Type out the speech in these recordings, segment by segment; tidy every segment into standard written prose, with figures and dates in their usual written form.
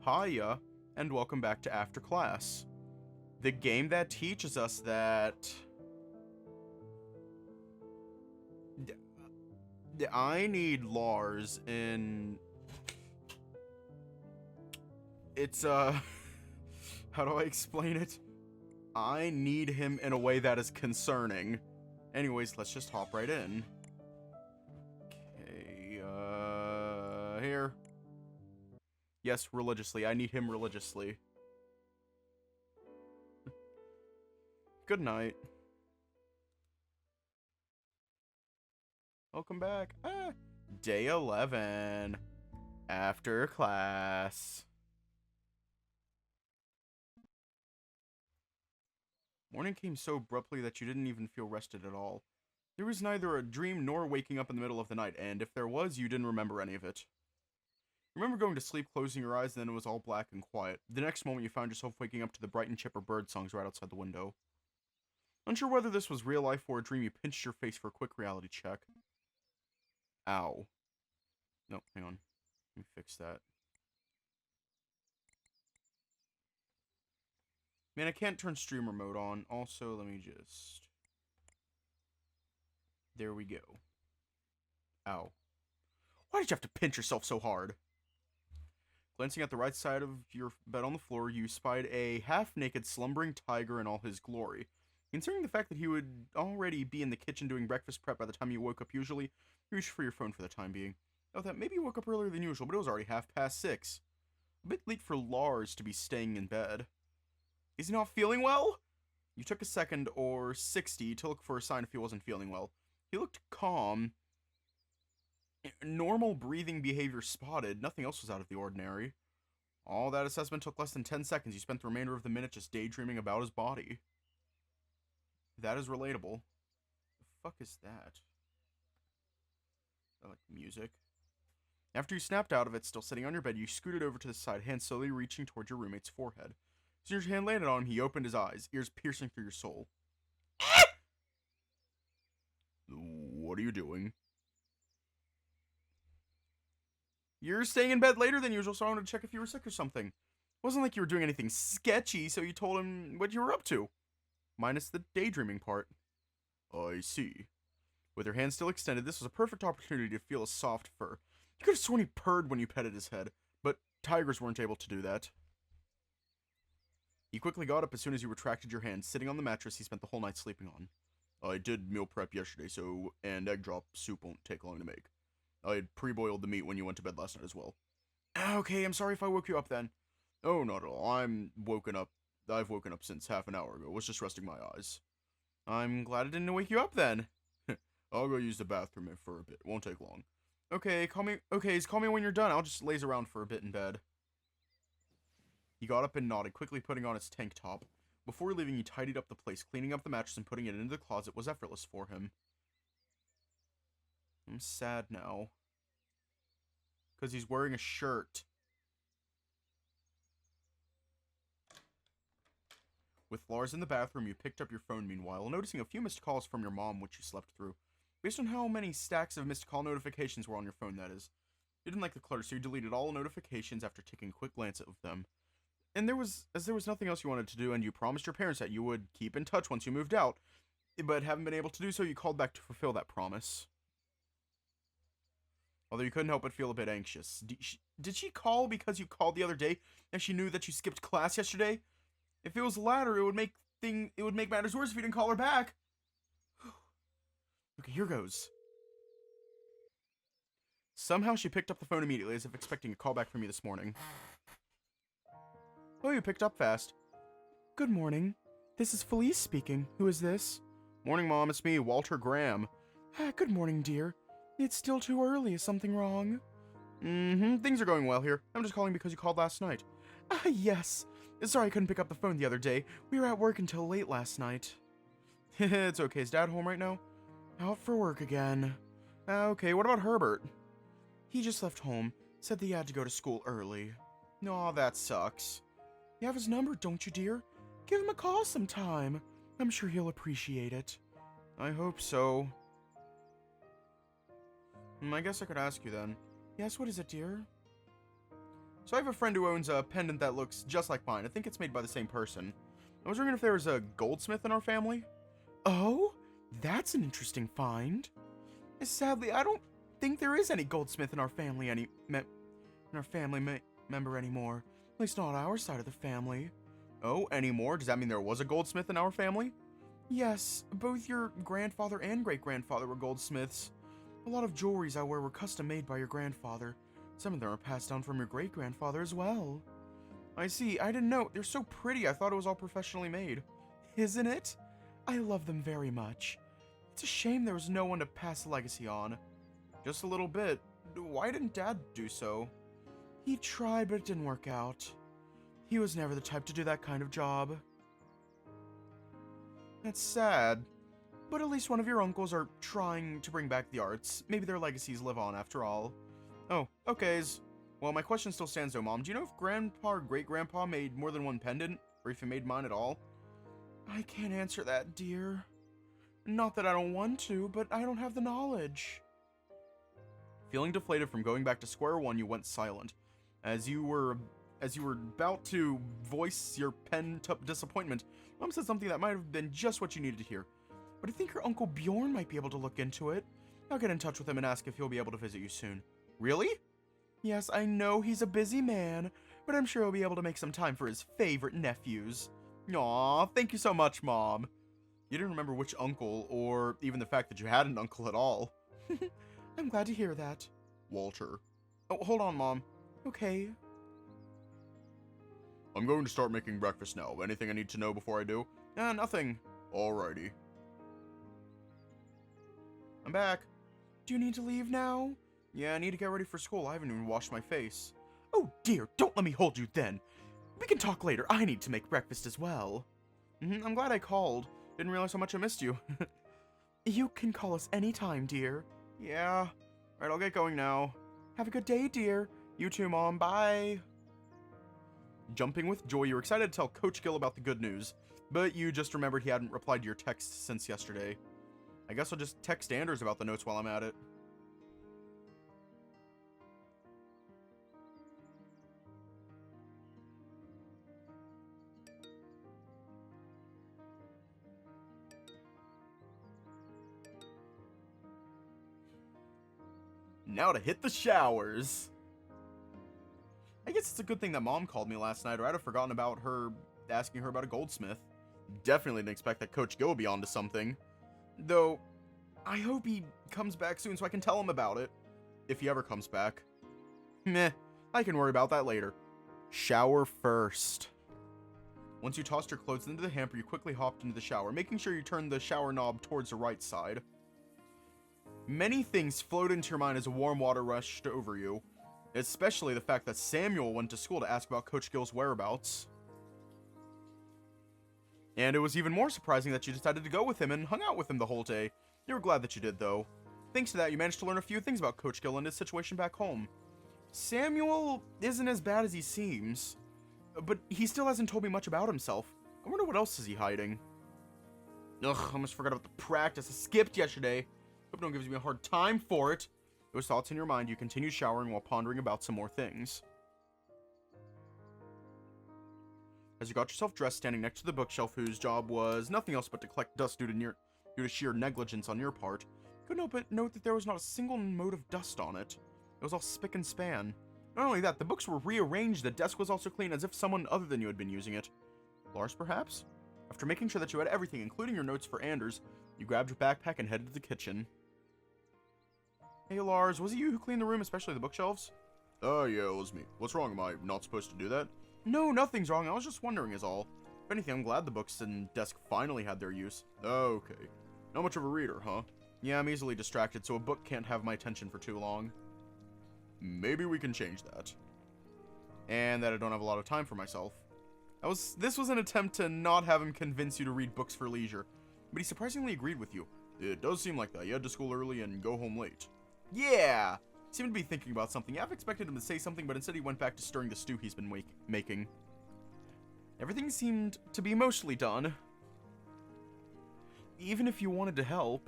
Hiya, and welcome back to After Class. The game that teaches us that... I need Lars in... It's, how do I explain it? I need him in a way that is concerning. Anyways, let's just hop right in. Okay, here. Yes, religiously. I need him religiously. Good night. Welcome back. Day 11. After class. Morning came so abruptly that you didn't even feel rested at all. There was neither a dream nor waking up in the middle of the night, and if there was, you didn't remember any of it. You remember going to sleep, closing your eyes, and then it was all black and quiet. The next moment, you found yourself waking up to the bright and chipper bird songs right outside the window. Unsure whether this was real life or a dream, you pinched your face for a quick reality check. Ow. No, hang on. Let me fix that. Man, I can't turn streamer mode on. Also, let me just... There we go. Ow. Why did you have to pinch yourself so hard? Glancing at the right side of your bed on the floor, you spied a half-naked slumbering tiger in all his glory. Considering the fact that he would already be in the kitchen doing breakfast prep by the time you woke up usually, you reached for your phone for the time being. Oh, that maybe you woke up earlier than usual, but it was already 6:30. A bit late for Lars to be staying in bed. Is he not feeling well? You took a second or 60 to look for a sign if he wasn't feeling well. He looked calm. Normal breathing behavior spotted. Nothing else was out of the ordinary. All that assessment took less than 10 seconds. You spent the remainder of the minute just daydreaming about his body. That is relatable. The fuck is that? Is that like music? After you snapped out of it, still sitting on your bed, you scooted over to the side, hand slowly reaching toward your roommate's forehead. As your hand landed on him, he opened his eyes, ears piercing through your soul. What are you doing? You're staying in bed later than usual, so I wanted to check if you were sick or something. It wasn't like you were doing anything sketchy, so you told him what you were up to. Minus the daydreaming part. I see. With her hand still extended, this was a perfect opportunity to feel a soft fur. You could have sworn he purred when you petted his head, but tigers weren't able to do that. He quickly got up as soon as you retracted your hand, sitting on the mattress he spent the whole night sleeping on. I did meal prep yesterday, and egg drop soup won't take long to make. I had pre-boiled the meat when you went to bed last night as well. Okay, I'm sorry if I woke you up then. Oh, not at all. I've woken up since half an hour ago. Was just resting my eyes. I'm glad I didn't wake you up then. I'll go use the bathroom for a bit. Won't take long. Okay, call me when you're done. I'll just laze around for a bit in bed. He got up and nodded, quickly putting on his tank top. Before leaving, he tidied up the place. Cleaning up the mattress and putting it into the closet was effortless for him. I'm sad now. Because he's wearing a shirt. With Lars in the bathroom, you picked up your phone meanwhile, noticing a few missed calls from your mom, which you slept through. Based on how many stacks of missed call notifications were on your phone, that is. You didn't like the clutter, so you deleted all notifications after taking a quick glance at them. And there was nothing else you wanted to do, and you promised your parents that you would keep in touch once you moved out. But haven't been able to do so, you called back to fulfill that promise. Although you couldn't help but feel a bit anxious. Did she call because you called the other day, and she knew that you skipped class yesterday? If it was the latter, it would make matters worse if you didn't call her back. Okay, here goes. Somehow she picked up the phone immediately, as if expecting a call back from you this morning. Oh, you picked up fast. Good morning. This is Felice speaking. Who is this? Morning, Mom. It's me, Walter Graham. Good morning, dear. It's still too early. Is something wrong? Things are going well here. I'm just calling because you called last night. Yes. Sorry I couldn't pick up the phone the other day. We were at work until late last night. It's okay. Is Dad home right now? Out for work again. Okay, what about Herbert? He just left home. Said that he had to go to school early. Aw, that sucks. You have his number, don't you, dear? Give him a call sometime. I'm sure he'll appreciate it. I hope so. I guess I could ask you then. Yes, what is it, dear? So I have a friend who owns a pendant that looks just like mine. I think it's made by the same person. I was wondering if there was a goldsmith in our family. Oh, that's an interesting find. Sadly, I don't think there is any goldsmith in our family member anymore. At least not our side of the family. Oh, anymore? Does that mean there was a goldsmith in our family? Yes, both your grandfather and great-grandfather were goldsmiths. A lot of jewelries I wear were custom-made by your grandfather. Some of them are passed down from your great-grandfather as well. I see, I didn't know. They're so pretty, I thought it was all professionally made. Isn't it? I love them very much. It's a shame there was no one to pass the legacy on. Just a little bit. Why didn't Dad do so? He tried, but it didn't work out. He was never the type to do that kind of job. That's sad. But at least one of your uncles are trying to bring back the arts. Maybe their legacies live on after all. Oh, okays. Well, my question still stands though, Mom. Do you know if Grandpa or Great-Grandpa made more than one pendant? Or if he made mine at all? I can't answer that, dear. Not that I don't want to, but I don't have the knowledge. Feeling deflated from going back to square one, you went silent. As you were about to voice your pent-up disappointment, Mom said something that might have been just what you needed to hear. But I think your Uncle Bjorn might be able to look into it. I'll get in touch with him and ask if he'll be able to visit you soon. Really? Yes, I know he's a busy man, but I'm sure he'll be able to make some time for his favorite nephews. Aw, thank you so much, Mom. You didn't remember which uncle, or even the fact that you had an uncle at all. I'm glad to hear that. Walter. Oh, hold on, Mom. Okay. I'm going to start making breakfast now. Anything I need to know before I do? Nothing. Alrighty. I'm back. Do you need to leave now? Yeah, I need to get ready for school. I haven't even washed my face. Oh dear, don't let me hold you then. We can talk later. I need to make breakfast as well. I'm glad I called. Didn't realize how much I missed you. You can call us anytime, dear. Yeah. Alright, I'll get going now. Have a good day, dear. You too, Mom. Bye. Jumping with joy, you were excited to tell Coach Gill about the good news, but you just remembered he hadn't replied to your text since yesterday. I guess I'll just text Anders about the notes while I'm at it. Now to hit the showers. I guess it's a good thing that Mom called me last night, or I'd have forgotten about her asking her about a goldsmith. Definitely didn't expect that Coach Gill would be onto something. Though, I hope he comes back soon so I can tell him about it. If he ever comes back. Meh, I can worry about that later. Shower first. Once you tossed your clothes into the hamper, you quickly hopped into the shower, making sure you turned the shower knob towards the right side. Many things flowed into your mind as warm water rushed over you, especially the fact that Samuel went to school to ask about Coach Gill's whereabouts. And it was even more surprising that you decided to go with him and hung out with him the whole day. You were glad that you did, though. Thanks to that, you managed to learn a few things about Coach Gill and his situation back home. Samuel isn't as bad as he seems, but he still hasn't told me much about himself. I wonder what else is he hiding. Ugh, I almost forgot about the practice I skipped yesterday. Hope no one gives me a hard time for it. Those thoughts in your mind, you continue showering while pondering about some more things. As you got yourself dressed, standing next to the bookshelf whose job was nothing else but to collect dust due to sheer negligence on your part, you couldn't help but note that there was not a single mote of dust on it. It was all spick and span. Not only that, the books were rearranged, the desk was also clean as if someone other than you had been using it. Lars, perhaps? After making sure that you had everything, including your notes for Anders, you grabbed your backpack and headed to the kitchen. Hey Lars, was it you who cleaned the room, especially the bookshelves? Yeah, it was me. What's wrong? Am I not supposed to do that? No, nothing's wrong. I was just wondering is all. If anything, I'm glad the books and desk finally had their use. Okay. Not much of a reader, huh? Yeah, I'm easily distracted, so a book can't have my attention for too long. Maybe we can change that. And that I don't have a lot of time for myself. This was an attempt to not have him convince you to read books for leisure, but he surprisingly agreed with you. It does seem like that. You had to school early and go home late. Yeah! He seemed to be thinking about something. I've expected him to say something, but instead he went back to stirring the stew he's been making. Everything seemed to be mostly done. Even if you wanted to help,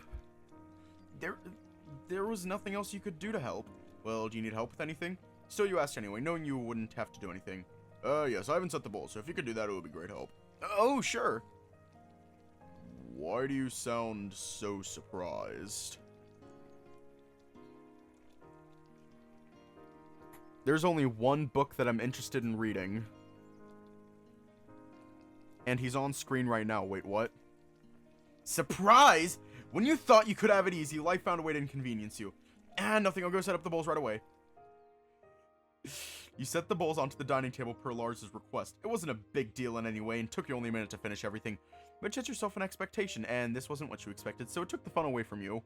there was nothing else you could do to help. Well, do you need help with anything? Still, you asked anyway, knowing you wouldn't have to do anything. Yes, I haven't set the bowl, so if you could do that, it would be great help. Oh, sure. Why do you sound so surprised? There's only one book that I'm interested in reading. And he's on screen right now. Wait, what? Surprise! When you thought you could have it easy, life found a way to inconvenience you. And nothing, I'll go set up the bowls right away. You set the bowls onto the dining table per Lars's request. It wasn't a big deal in any way, and took you only a minute to finish everything. But set yourself an expectation, and this wasn't what you expected, so it took the fun away from you.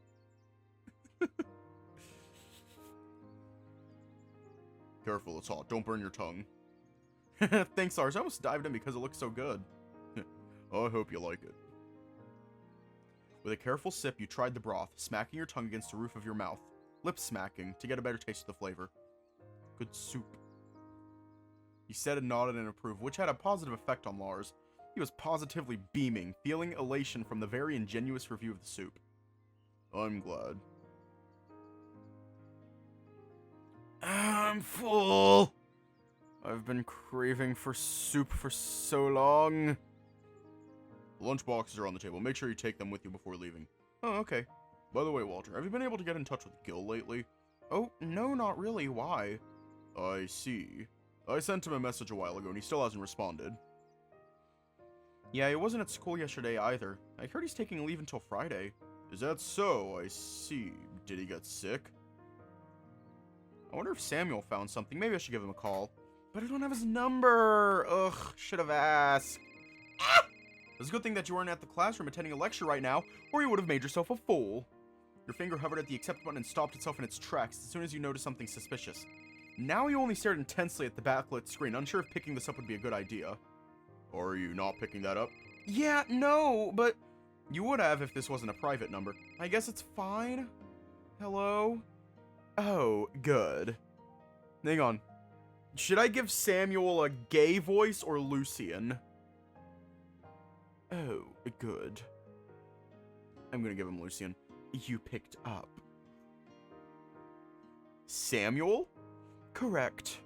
Careful, it's hot. Don't burn your tongue. Thanks, Lars. I almost dived in because it looks so good. I hope you like it. With a careful sip, you tried the broth, smacking your tongue against the roof of your mouth. Lip smacking, to get a better taste of the flavor. Good soup. He said and nodded in approval, which had a positive effect on Lars. He was positively beaming, feeling elation from the very ingenuous review of the soup. I'm glad. I'm full. I've been craving for soup for so long. The lunch boxes are on the table. Make sure you take them with you before leaving. Oh, okay. By the way, Walter, have you been able to get in touch with Gil lately? Oh, no, not really. Why? I see. I sent him a message a while ago and he still hasn't responded. Yeah, he wasn't at school yesterday either. I heard he's taking leave until Friday. Is that so? I see. Did he get sick? I wonder if Samuel found something. Maybe I should give him a call. But I don't have his number. Ugh, should have asked. It's a good thing that you weren't at the classroom attending a lecture right now, or you would have made yourself a fool. Your finger hovered at the accept button and stopped itself in its tracks as soon as you noticed something suspicious. Now you only stared intensely at the backlit screen, unsure if picking this up would be a good idea. Or are you not picking that up? Yeah, no, but you would have if this wasn't a private number. I guess it's fine. Hello? Oh, good. Hang on. Should I give Samuel a gay voice or Lucian? Oh, good. I'm gonna give him Lucian. You picked up. Samuel? Correct.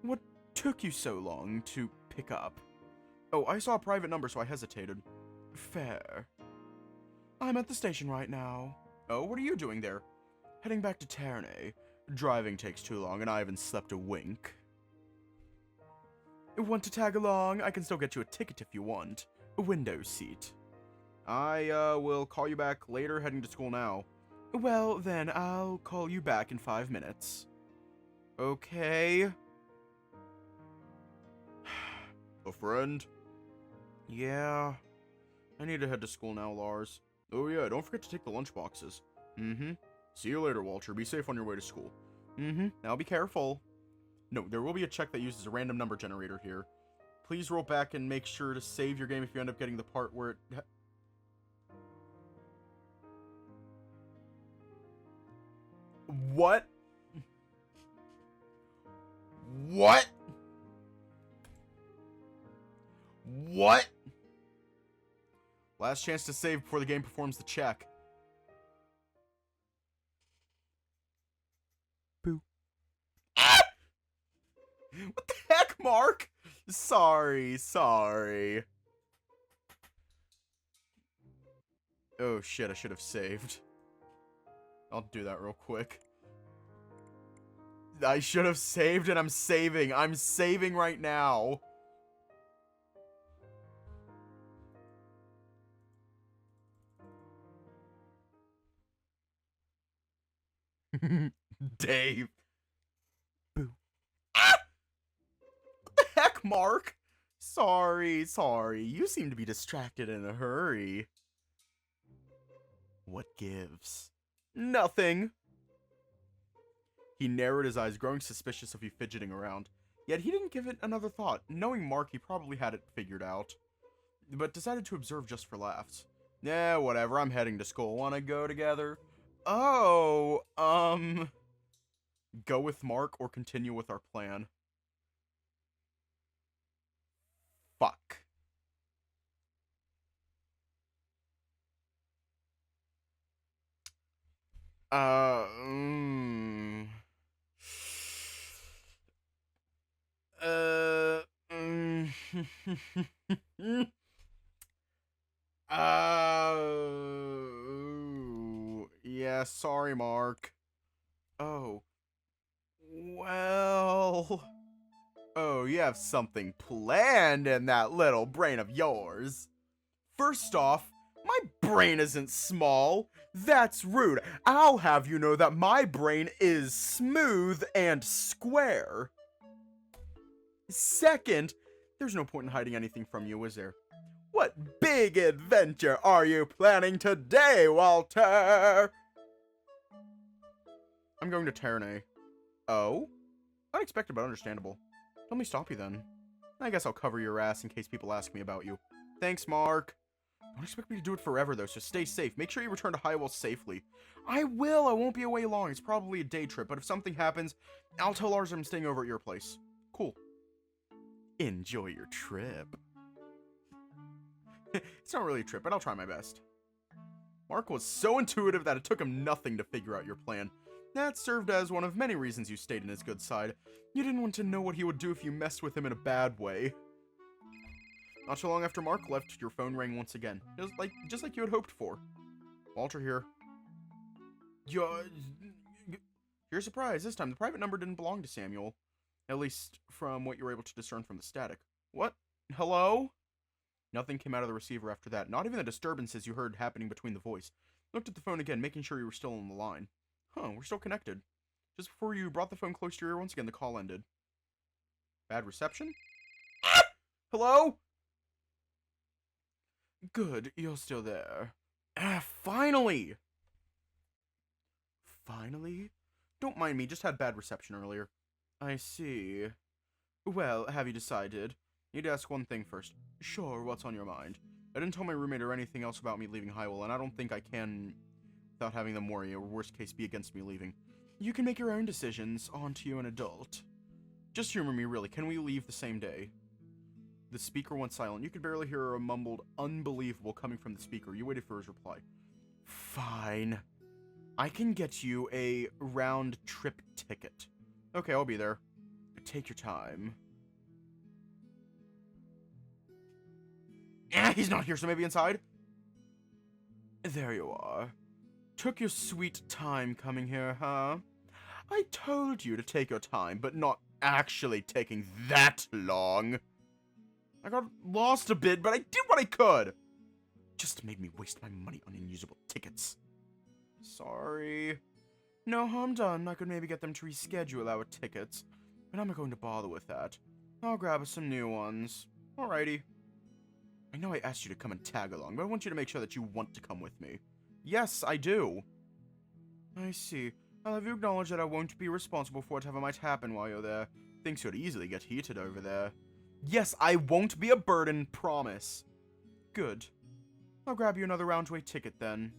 What took you so long to pick up? Oh, I saw a private number, so I hesitated. Fair. I'm at the station right now. Oh, what are you doing there? Heading back to Ternae. Driving takes too long, and I haven't slept a wink. Want to tag along? I can still get you a ticket if you want. A window seat. I, will call you back later, heading to school now. Well, then, I'll call you back in 5 minutes. Okay. A friend? Yeah. I need to head to school now, Lars. Oh yeah, don't forget to take the lunch boxes. Mm-hmm. See you later, Walter. Be safe on your way to school. Mm-hmm. Now be careful. No, there will be a check that uses a random number generator here. Please roll back and make sure to save your game if you end up getting the part where it... What? What? What? Last chance to save before the game performs the check. Boo. Ah! What the heck, Mark? Sorry. Oh shit, I should have saved. I'll do that real quick. I should have saved and I'm saving. I'm saving right now. Dave. Boo. Ah! What the heck, Mark? Sorry. You seem to be distracted in a hurry. What gives? Nothing. He narrowed his eyes, growing suspicious of you fidgeting around. Yet he didn't give it another thought. Knowing Mark, he probably had it figured out. But decided to observe just for laughs. Yeah, whatever, I'm heading to school. Wanna go together? Oh, go with Mark or continue with our plan? Fuck. Yeah, sorry, Mark. Oh, well... Oh, you have something planned in that little brain of yours. First off, my brain isn't small. That's rude. I'll have you know that my brain is smooth and square. Second, there's no point in hiding anything from you, is there? What big adventure are you planning today, Walter? I'm going to Ternae. Oh? Unexpected but understandable. Let me stop you then. I guess I'll cover your ass in case people ask me about you. Thanks, Mark. Don't expect me to do it forever, though, so stay safe. Make sure you return to Highwell safely. I will. I won't be away long. It's probably a day trip, but if something happens, I'll tell Lars I'm staying over at your place. Cool. Enjoy your trip. It's not really a trip, but I'll try my best. Mark was so intuitive that it took him nothing to figure out your plan. That served as one of many reasons you stayed in his good side. You didn't want to know what he would do if you messed with him in a bad way. Not too long after Mark left, your phone rang once again. Just like you had hoped for. Walter here. You're surprised. This time, the private number didn't belong to Samuel. At least, from what you were able to discern from the static. What? Hello? Nothing came out of the receiver after that. Not even the disturbances you heard happening between the voice. Looked at the phone again, making sure you were still on the line. Huh, we're still connected. Just before you brought the phone close to your ear once again, the call ended. Bad reception? Hello? Good, you're still there. Finally! Finally? Don't mind me, just had bad reception earlier. I see. Well, have you decided? Need to ask one thing first. Sure, what's on your mind? I didn't tell my roommate or anything else about me leaving Highwell, and I don't think I can without having them worry, or worst case be against me leaving. You can make your own decisions, aren't you an adult? Just humor me, really. Can we leave the same day? The speaker went silent. You could barely hear a mumbled unbelievable coming from the speaker. You waited for his reply. Fine. I can get you a round trip ticket. Okay, I'll be there. Take your time. He's not here, so maybe inside? There you are. Took your sweet time coming here, huh? I told you to take your time, but not actually taking that long. I got lost a bit, but I did what I could. Just made me waste my money on unusable tickets. Sorry. No, I'm done. I could maybe get them to reschedule our tickets, but I'm not going to bother with that. I'll grab us some new ones. Alrighty. I know I asked you to come and tag along, but I want you to make sure that you want to come with me. Yes, I do. I see. I'll have you acknowledge that I won't be responsible for whatever might happen while you're there. Things could easily get heated over there. Yes, I won't be a burden, promise. Good. I'll grab you another round-way ticket then.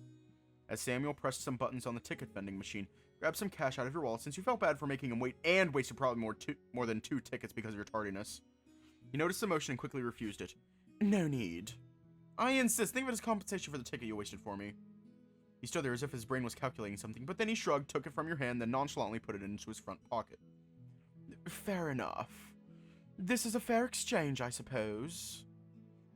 As Samuel pressed some buttons on the ticket vending machine, grab some cash out of your wallet since you felt bad for making him wait and wasted probably more than 2 tickets because of your tardiness. He noticed the motion and quickly refused it. No need. I insist. Think of it as compensation for the ticket you wasted for me. He stood there as if his brain was calculating something, but then he shrugged, took it from your hand, then nonchalantly put it into his front pocket. Fair enough. This is a fair exchange, I suppose.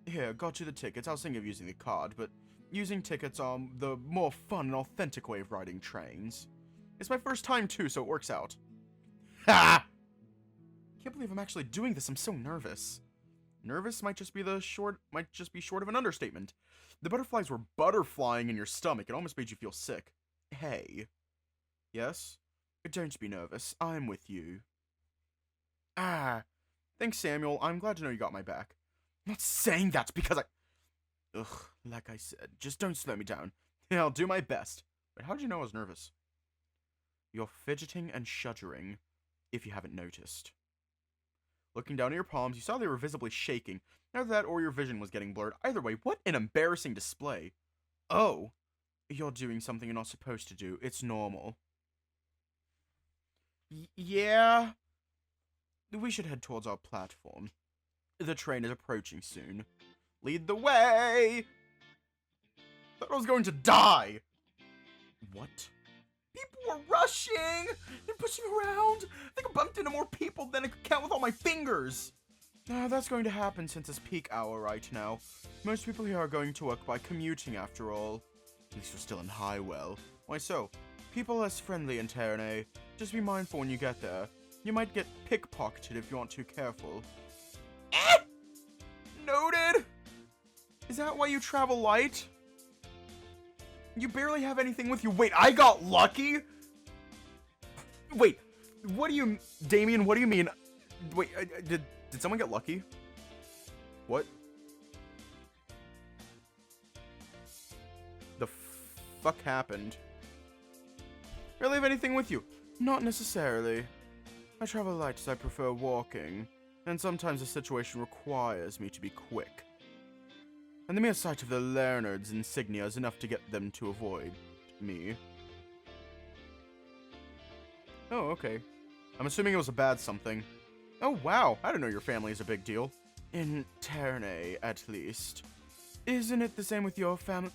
Here, got you the tickets. I was thinking of using the card, but using tickets are the more fun and authentic way of riding trains. It's my first time, too, so it works out. Ha! Can't believe I'm actually doing this. I'm so nervous. Nervous might just be short of an understatement. The butterflies were butterflying in your stomach. It almost made you feel sick. Hey. Yes? Don't be nervous. I'm with you. Ah. Thanks, Samuel. I'm glad to know you got my back. I'm not saying that because Ugh, like I said, just don't slow me down. I'll do my best. But how'd you know I was nervous? You're fidgeting and shuddering, if you haven't noticed. Looking down at your palms, you saw they were visibly shaking. Either that or your vision was getting blurred. Either way, what an embarrassing display. Oh, you're doing something you're not supposed to do. It's normal. Yeah? We should head towards our platform. The train is approaching soon. Lead the way! Thought I was going to die! What? People were rushing and pushing around. I think I bumped into more people than I could count with all my fingers. That's going to happen since it's peak hour right now. Most people here are going to work by commuting after all. At least you're still in Highwell. Why so? People less friendly in Ternae. Just be mindful when you get there. You might get pickpocketed if you aren't too careful. Noted! Is that why you travel light? You barely have anything with you. Wait, I got lucky? Wait, what do you... Damien, what do you mean? Wait, did someone get lucky? What? The fuck happened? Barely have anything with you? Not necessarily. I travel light as I prefer walking, and sometimes the situation requires me to be quick. And the mere sight of the Learnard's insignia is enough to get them to avoid me. Oh, okay. I'm assuming it was a bad something. Oh, wow. I didn't know your family is a big deal. In Ternae, at least. Isn't it the same with your family?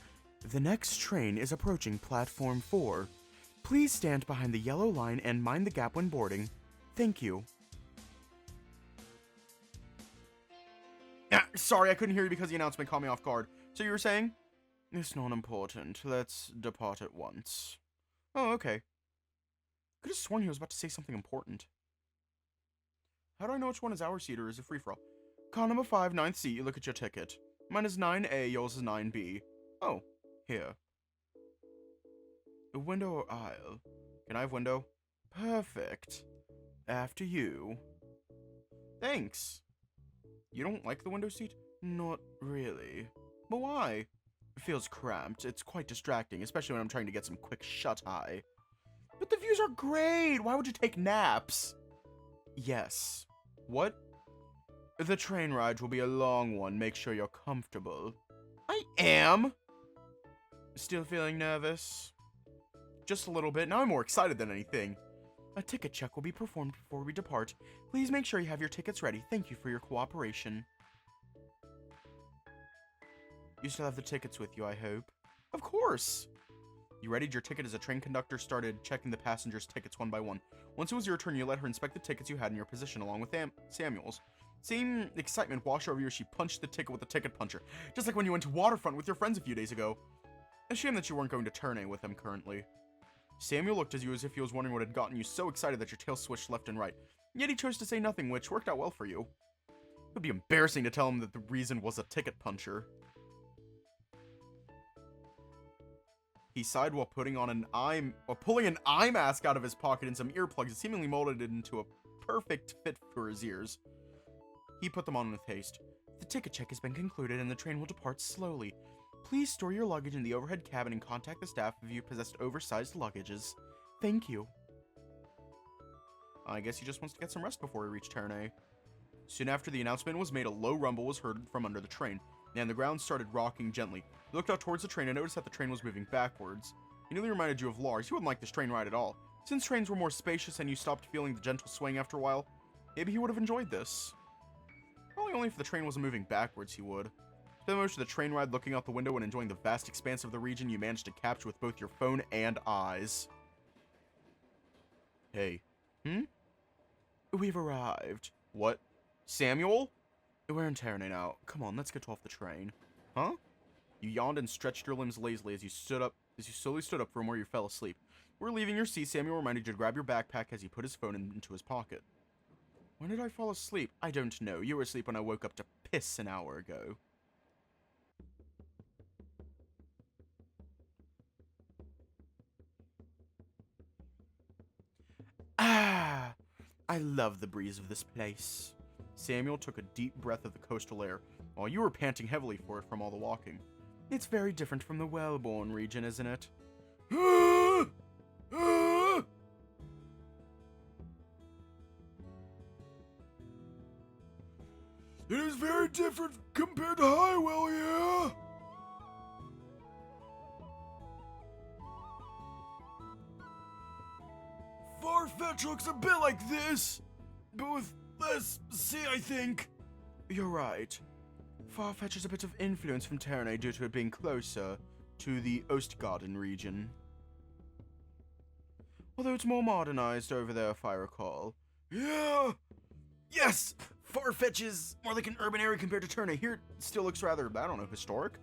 The next train is approaching Platform 4. Please stand behind the yellow line and mind the gap when boarding. Thank you. Sorry, I couldn't hear you because the announcement caught me off guard. So you were saying? It's not important. Let's depart at once. Oh, okay. Could have sworn he was about to say something important. How do I know which one is our seat or is it free-for-all? Car number 5, 9th seat, you look at your ticket. Mine is 9A, yours is 9B. Oh, here. A window or aisle? Can I have window? Perfect. After you. Thanks. You don't like the window seat? Not really. But why? It feels cramped. It's quite distracting, especially when I'm trying to get some quick shut-eye. But the views are great! Why would you take naps? Yes. What? The train ride will be a long one. Make sure you're comfortable. I am! Still feeling nervous? Just a little bit. Now I'm more excited than anything. A ticket check will be performed before we depart. Please make sure you have your tickets ready. Thank you for your cooperation. You still have the tickets with you, I hope? Of course! You readied your ticket as a train conductor started checking the passengers' tickets one by one. Once it was your turn, you let her inspect the tickets you had in your position along with Samuel's. Same excitement washed over you as she punched the ticket with the ticket puncher, just like when you went to Waterfront with your friends a few days ago. A shame that you weren't going to Ternae with them currently. Samuel looked at you as if he was wondering what had gotten you so excited that your tail switched left and right. Yet he chose to say nothing, which worked out well for you. It would be embarrassing to tell him that the reason was a ticket puncher. He sighed while pulling an eye mask out of his pocket and some earplugs that seemingly molded it into a perfect fit for his ears. He put them on with haste. The ticket check has been concluded and the train will depart slowly. Please store your luggage in the overhead cabin and contact the staff if you possessed oversized luggages. Thank you. I guess he just wants to get some rest before we reach Ternae. Soon after the announcement was made, a low rumble was heard from under the train, and the ground started rocking gently. You looked out towards the train and noticed that the train was moving backwards. It nearly reminded you of Lars. You wouldn't like this train ride at all. Since trains were more spacious and you stopped feeling the gentle swing after a while, maybe he would have enjoyed this. Probably only if the train wasn't moving backwards he would. Spend most of the train ride looking out the window and enjoying the vast expanse of the region you managed to capture with both your phone and eyes. Hey. We've arrived. What? Samuel? We're in Ternae now. Come on, let's get off the train. Huh? You yawned and stretched your limbs lazily as you slowly stood up from where you fell asleep. We're leaving your seat. Samuel reminded you to grab your backpack as he put his phone into his pocket. When did I fall asleep? I don't know. You were asleep when I woke up to piss an hour ago. Ah! I love the breeze of this place. Samuel took a deep breath of the coastal air, while you were panting heavily for it from all the walking. It's very different from the Wellborn region, isn't it? It is very different compared to Highwell, yeah? Farfetch looks a bit like this, but with less sea, I think. You're right. Farfetch has a bit of influence from Ternae due to it being closer to the Ostgarden region. Although it's more modernized over there, if I recall. Yeah! Yes! Farfetch is more like an urban area compared to Ternae. Here, it still looks rather, I don't know, historic?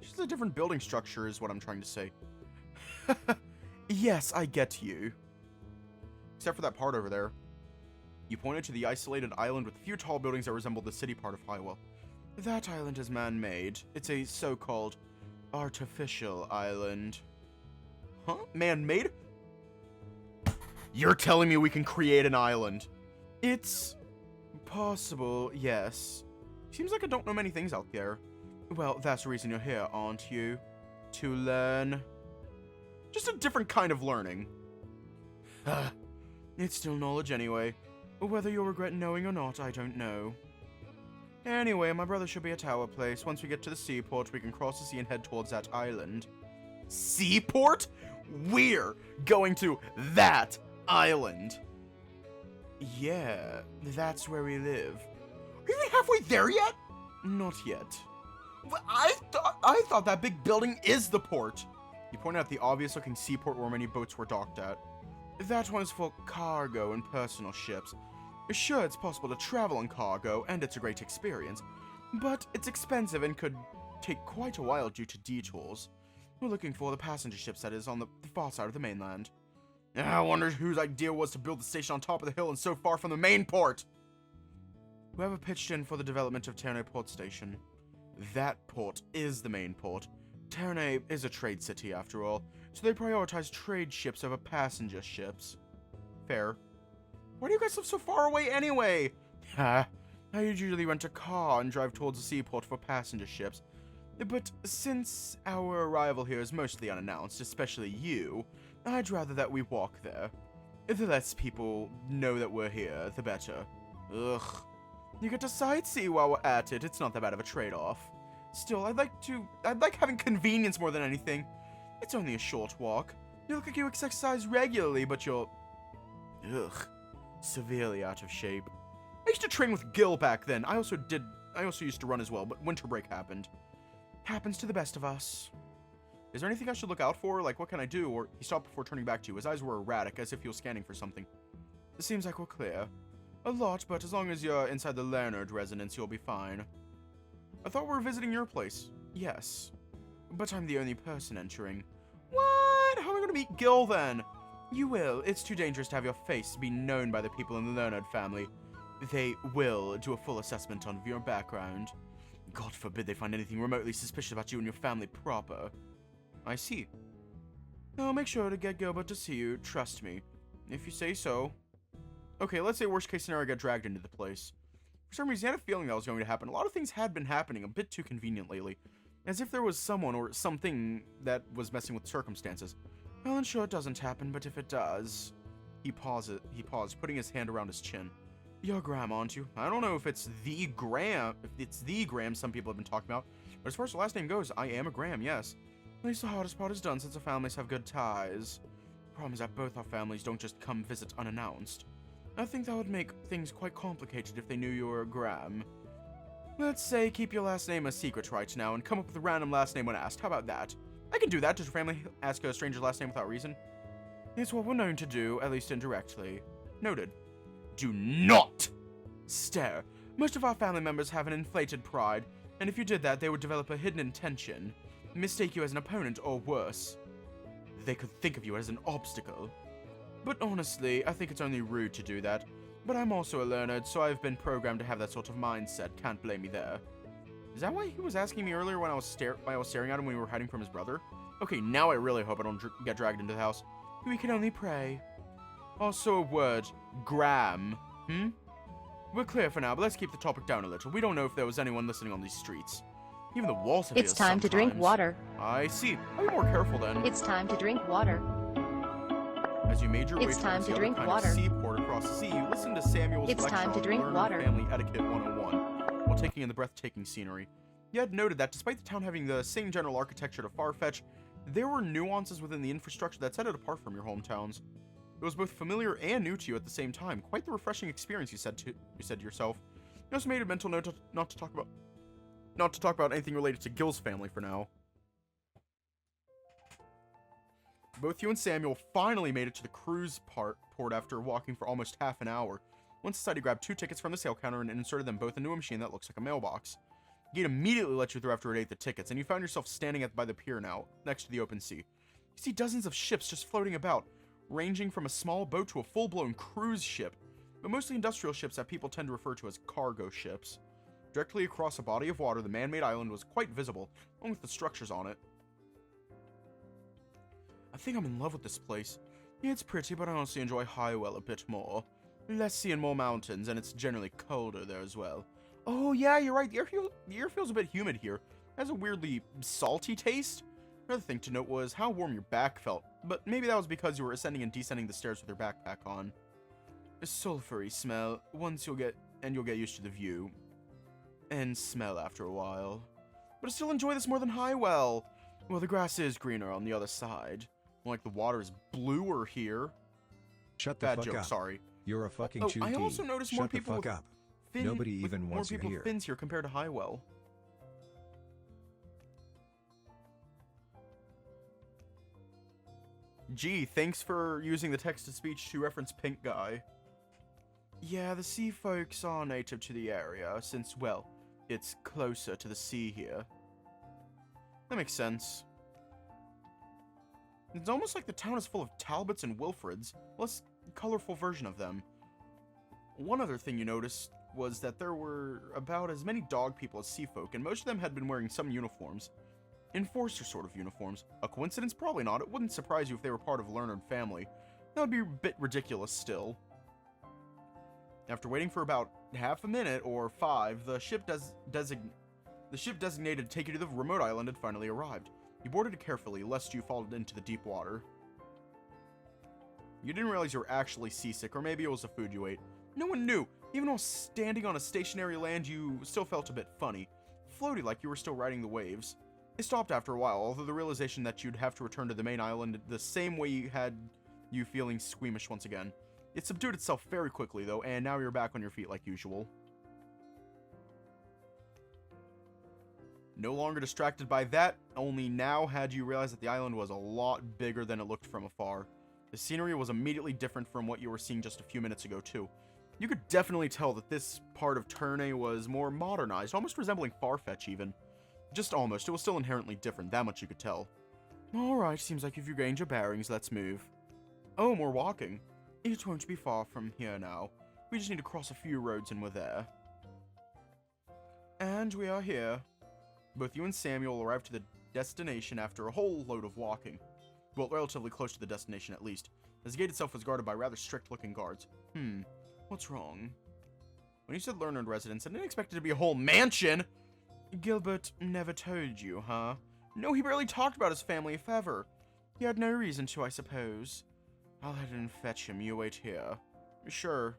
Just a different building structure is what I'm trying to say. Yes, I get you. Except for that part over there. You pointed to the isolated island with a few tall buildings that resemble the city part of Highwell. That island is man-made. It's a so-called artificial island. Huh? Man-made? You're telling me we can create an island? It's possible, yes. Seems like I don't know many things out there. Well, that's the reason you're here, aren't you? To learn. Just a different kind of learning. It's still knowledge anyway. Whether you'll regret knowing or not, I don't know. Anyway, my brother should be at our place. Once we get to the seaport, we can cross the sea and head towards that island. Seaport? We're going to that island. Yeah, that's where we live. Are you even halfway there yet? Not yet. But I thought that big building is the port. You pointed out the obvious-looking seaport where many boats were docked at. That one's for cargo and personal ships. Sure, it's possible to travel on cargo, and it's a great experience, but it's expensive and could take quite a while due to detours. We're looking for the passenger ships, that is, on the far side of the mainland. I wondered whose idea was to build the station on top of the hill and so far from the main port. Whoever pitched in for the development of Ternae Port Station. That port is the main port. Ternae is a trade city, after all, so they prioritize trade ships over passenger ships. Fair. Why do you guys live so far away anyway? I usually rent a car and drive towards the seaport for passenger ships. But since our arrival here is mostly unannounced, especially you, I'd rather that we walk there. The less people know that we're here, the better. Ugh. You get to sightsee while we're at it. It's not that bad of a trade-off. Still, I'd like having convenience more than anything. It's only a short walk. You look like you exercise regularly, but you're... Ugh. Severely out of shape. I used to train with Gil back then. I also used to run as well, but winter break happened. Happens to the best of us. Is there anything I should look out for? Like, what can I do? Or he stopped before turning back to you. His eyes were erratic, as if he was scanning for something. It seems like we're clear. A lot, but as long as you're inside the Learnard residence, you'll be fine. I thought we were visiting your place. Yes. But I'm the only person entering. What? How am I going to meet Gil, then? You will. It's too dangerous to have your face be known by the people in the Learnard family. They will do a full assessment on your background. God forbid they find anything remotely suspicious about you and your family proper. I see. I'll make sure to get Gilbert to see you, trust me. If you say so. Okay, let's say worst case scenario, I get dragged into the place. For some reason, I had a feeling that was going to happen. A lot of things had been happening a bit too convenient lately. As if there was someone or something that was messing with circumstances. Well, I'm sure it doesn't happen, but if it does... He paused, putting his hand around his chin. You're Graham, aren't you? I don't know if it's the Graham, some people have been talking about. But as far as the last name goes, I am a Graham, yes. At least the hardest part is done since the families have good ties. The problem is that both our families don't just come visit unannounced. I think that would make things quite complicated if they knew you were a Graham. Let's say keep your last name a secret right now and come up with a random last name when asked. How about that? I can do that. Does your family ask a stranger's last name without reason? It's what we're known to do, at least indirectly. Noted. Do not stare. Most of our family members have an inflated pride, and if you did that, they would develop a hidden intention, mistake you as an opponent, or worse. They could think of you as an obstacle. But honestly, I think it's only rude to do that. But I'm also a Learnard, so I've been programmed to have that sort of mindset. Can't blame me there. Is that why he was asking me earlier when I was staring at him when we were hiding from his brother? Okay, now I really hope I don't get dragged into the house. We can only pray. Also a word. Graham. We're clear for now, but let's keep the topic down a little. We don't know if there was anyone listening on these streets. Even the walls have It's time to drink water. I see. I'll be more careful then. It's time to drink water. As you made your way It's time towards to the drink other kind water. of seaport across the sea, you listened to Samuel's It's lecture time to on drink Learnard water. Family Etiquette 101, while taking in the breathtaking scenery. You had noted that despite the town having the same general architecture to Farfetch, there were nuances within the infrastructure that set it apart from your hometowns. It was both familiar and new to you at the same time. Quite the refreshing experience, you said to yourself. You also made a mental note not to talk about anything related to Gil's family for now. Both you and Samuel finally made it to the cruise port after walking for almost half an hour. Once inside, you grab 2 tickets from the sale counter and inserted them both into a machine that looks like a mailbox. The gate immediately let you through after it ate the tickets, and you found yourself standing by the pier now, next to the open sea. You see dozens of ships just floating about, ranging from a small boat to a full-blown cruise ship, but mostly industrial ships that people tend to refer to as cargo ships. Directly across a body of water, the man-made island was quite visible, along with the structures on it. I think I'm in love with this place. It's pretty, but I honestly enjoy Highwell a bit more. Less sea and more mountains, and it's generally colder there as well. Oh yeah, you're right, the air feels a bit humid here. It has a weirdly salty taste. Another thing to note was how warm your back felt, but maybe that was because you were ascending and descending the stairs with your backpack on. A sulfury smell, you'll get used to the view. And smell after a while. But I still enjoy this more than Highwell. Well, the grass is greener on the other side. More like the water is bluer here. Shut the Bad fuck joke, up. sorry. You're a fucking Oh, chooty. I also noticed more people Shut the with fuck up. Nobody even wants more you people here. with fins here compared to Highwell. Gee, thanks for using the text-to-speech to reference Pink Guy. Yeah, the sea folks are native to the area, since, well, it's closer to the sea here. That makes sense. It's almost like the town is full of Talbots and Wilfreds, less colorful version of them. One other thing you noticed was that there were about as many dog people as sea folk, and most of them had been wearing some uniforms. Enforcer sort of uniforms. A coincidence? Probably not. It wouldn't surprise you if they were part of a Learnard family. That would be a bit ridiculous still. After waiting for about half a minute, or 5, the ship designated to take you to the remote island had finally arrived. You boarded it carefully, lest you fall into the deep water. You didn't realize you were actually seasick, or maybe it was the food you ate. No one knew. Even while standing on a stationary land, you still felt a bit funny. Floaty like you were still riding the waves. It stopped after a while, although the realization that you'd have to return to the main island the same way had you feeling squeamish once again. It subdued itself very quickly, though, and now you're back on your feet like usual. No longer distracted by that, only now had you realized that the island was a lot bigger than it looked from afar. The scenery was immediately different from what you were seeing just a few minutes ago, too. You could definitely tell that this part of Ternae was more modernized, almost resembling Farfetch even. Just almost, it was still inherently different, that much you could tell. Alright, seems like you've regained your bearings, let's move. Oh, more walking. It won't be far from here now. We just need to cross a few roads and we're there. And we are here. Both you and Samuel arrived to the destination after a whole load of walking. Well, relatively close to the destination at least, as the gate itself was guarded by rather strict-looking guards. What's wrong? When you said Learnard residence, I didn't expect it to be a whole mansion! Gilbert never told you, huh? No, he barely talked about his family, if ever. He had no reason to, I suppose. I'll head and fetch him. You wait here. Sure.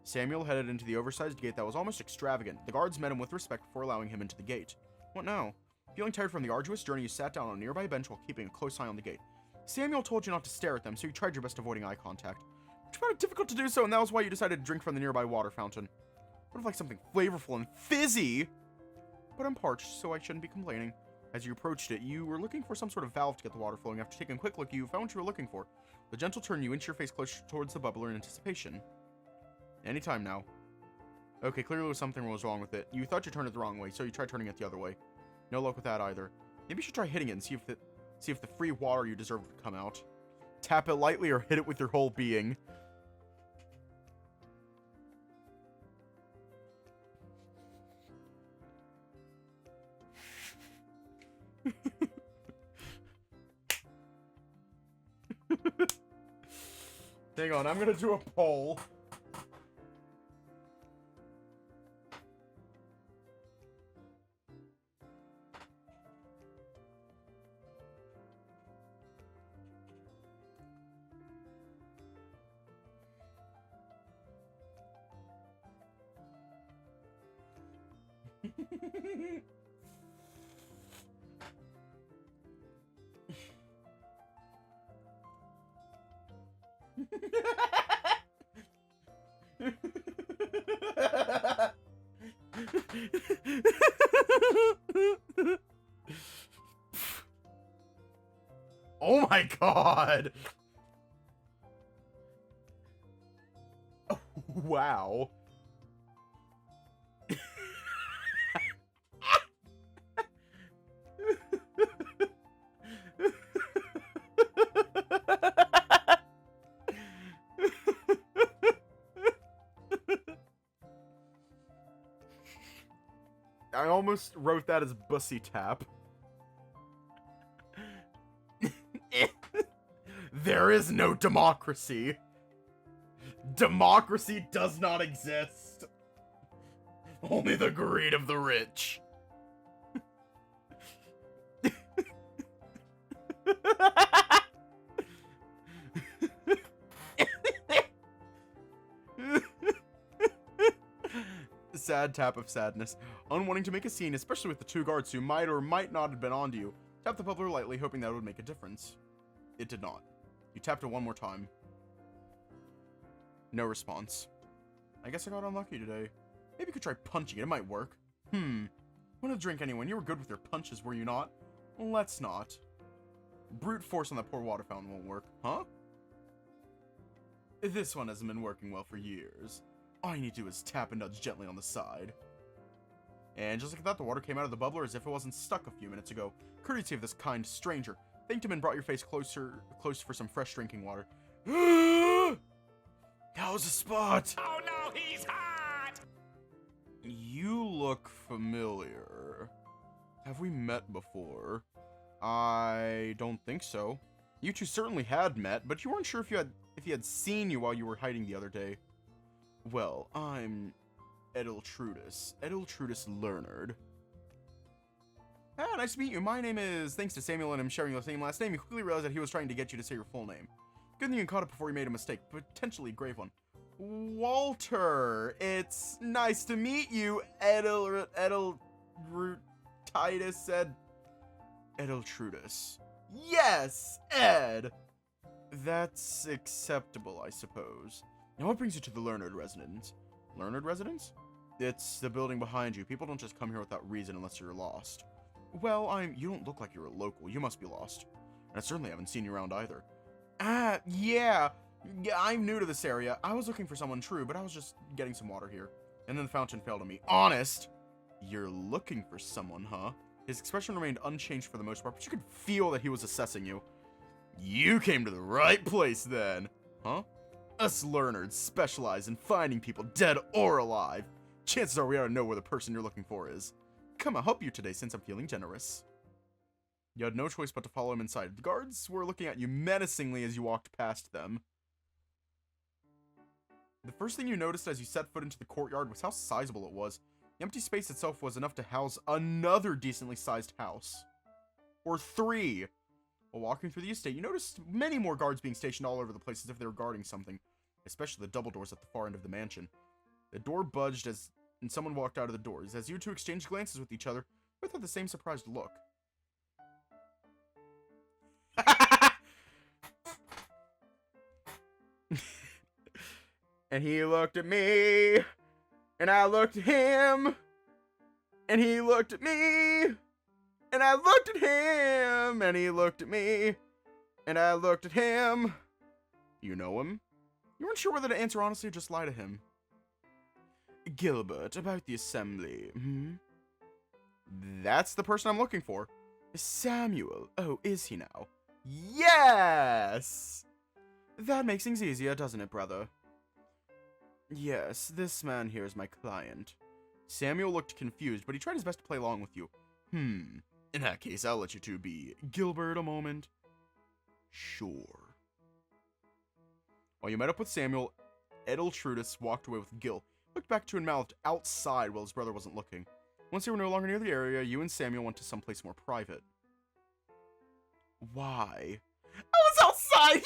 Samuel headed into the oversized gate that was almost extravagant. The guards met him with respect before allowing him into the gate. What now? Feeling tired from the arduous journey, you sat down on a nearby bench while keeping a close eye on the gate. Samuel told you not to stare at them, so you tried your best avoiding eye contact. But you found it difficult to do so, and that was why you decided to drink from the nearby water fountain. Would have liked something flavorful and fizzy! But I'm parched, so I shouldn't be complaining. As you approached it, you were looking for some sort of valve to get the water flowing. After taking a quick look, you found what you were looking for. The gentle turn, you inch your face closer towards the bubbler in anticipation. Anytime now. Okay, clearly something was wrong with it. You thought you turned it the wrong way, so you tried turning it the other way. No luck with that either. Maybe you should try hitting it and see if the free water you deserve would come out. Tap it lightly or hit it with your whole being. Hang on, I'm gonna do a poll. Oh my god! Wow. I almost wrote that as bussy tap. There is no democracy. Democracy does not exist. Only the greed of the rich. Sad tap of sadness. Unwanting to make a scene, especially with the two guards who might or might not have been onto you, tap the bubbler lightly, hoping that would make a difference. It did not. You tapped it one more time. No response. I guess I got unlucky today. Maybe you could try punching it. It might work. Want to drink anyone? You were good with your punches, were you not? Let's not. Brute force on that poor water fountain won't work. Huh? This one hasn't been working well for years. All you need to do is tap and nudge gently on the side. And just like that, the water came out of the bubbler as if it wasn't stuck a few minutes ago. Courtesy of this kind stranger. Thanked him and brought your face close for some fresh drinking water. How's the spot? Oh no, he's hot! You look familiar. Have we met before? I don't think so. You two certainly had met, but you weren't sure if he had seen you while you were hiding the other day. Well, I'm Infiltrating Learnard. Ah, nice to meet you. My name is, thanks to Samuel and him sharing the same last name, you quickly realized that he was trying to get you to say your full name. Good thing you caught it before you made a mistake, potentially a grave one. Walter, it's nice to meet you, Infiltrating. Yes, Ed! That's acceptable, I suppose. Now what brings you to the Learnard residence? Learnard residence? It's the building behind you. People don't just come here without reason unless you're lost. Well, you don't look like you're a local. You must be lost. And I certainly haven't seen you around either. Ah, yeah. Yeah, I'm new to this area. I was looking for someone true, but I was just getting some water here. And then the fountain failed on me. Honest? You're looking for someone, huh? His expression remained unchanged for the most part, but you could feel that he was assessing you. You came to the right place then. Huh? Us Learnards specialize in finding people dead or alive. Chances are we ought to know where the person you're looking for is. Come, I'll help you today since I'm feeling generous. You had no choice but to follow him inside. The guards were looking at you menacingly as you walked past them. The first thing you noticed as you set foot into the courtyard was how sizable it was. The empty space itself was enough to house another decently sized house. Or 3. While walking through the estate, you noticed many more guards being stationed all over the place as if they were guarding something, especially the double doors at the far end of the mansion. The door budged and someone walked out of the doors. As you two exchanged glances with each other, both had the same surprised look. And he looked at me, and I looked at him, and he looked at me, and I looked at him, and he looked at me, and I looked at him. You know him? You weren't sure whether to answer honestly or just lie to him. Gilbert, about the assembly, That's the person I'm looking for. Samuel. Oh, is he now? Yes! That makes things easier, doesn't it, brother? Yes, this man here is my client. Samuel looked confused, but he tried his best to play along with you. In that case, I'll let you two be. Gilbert, a moment. Sure. While you met up with Samuel, Infiltrating walked away with Gil. Looked back to and mouthed outside while his brother wasn't looking. Once they were no longer near the area, you and Samuel went to someplace more private. Why? I was outside!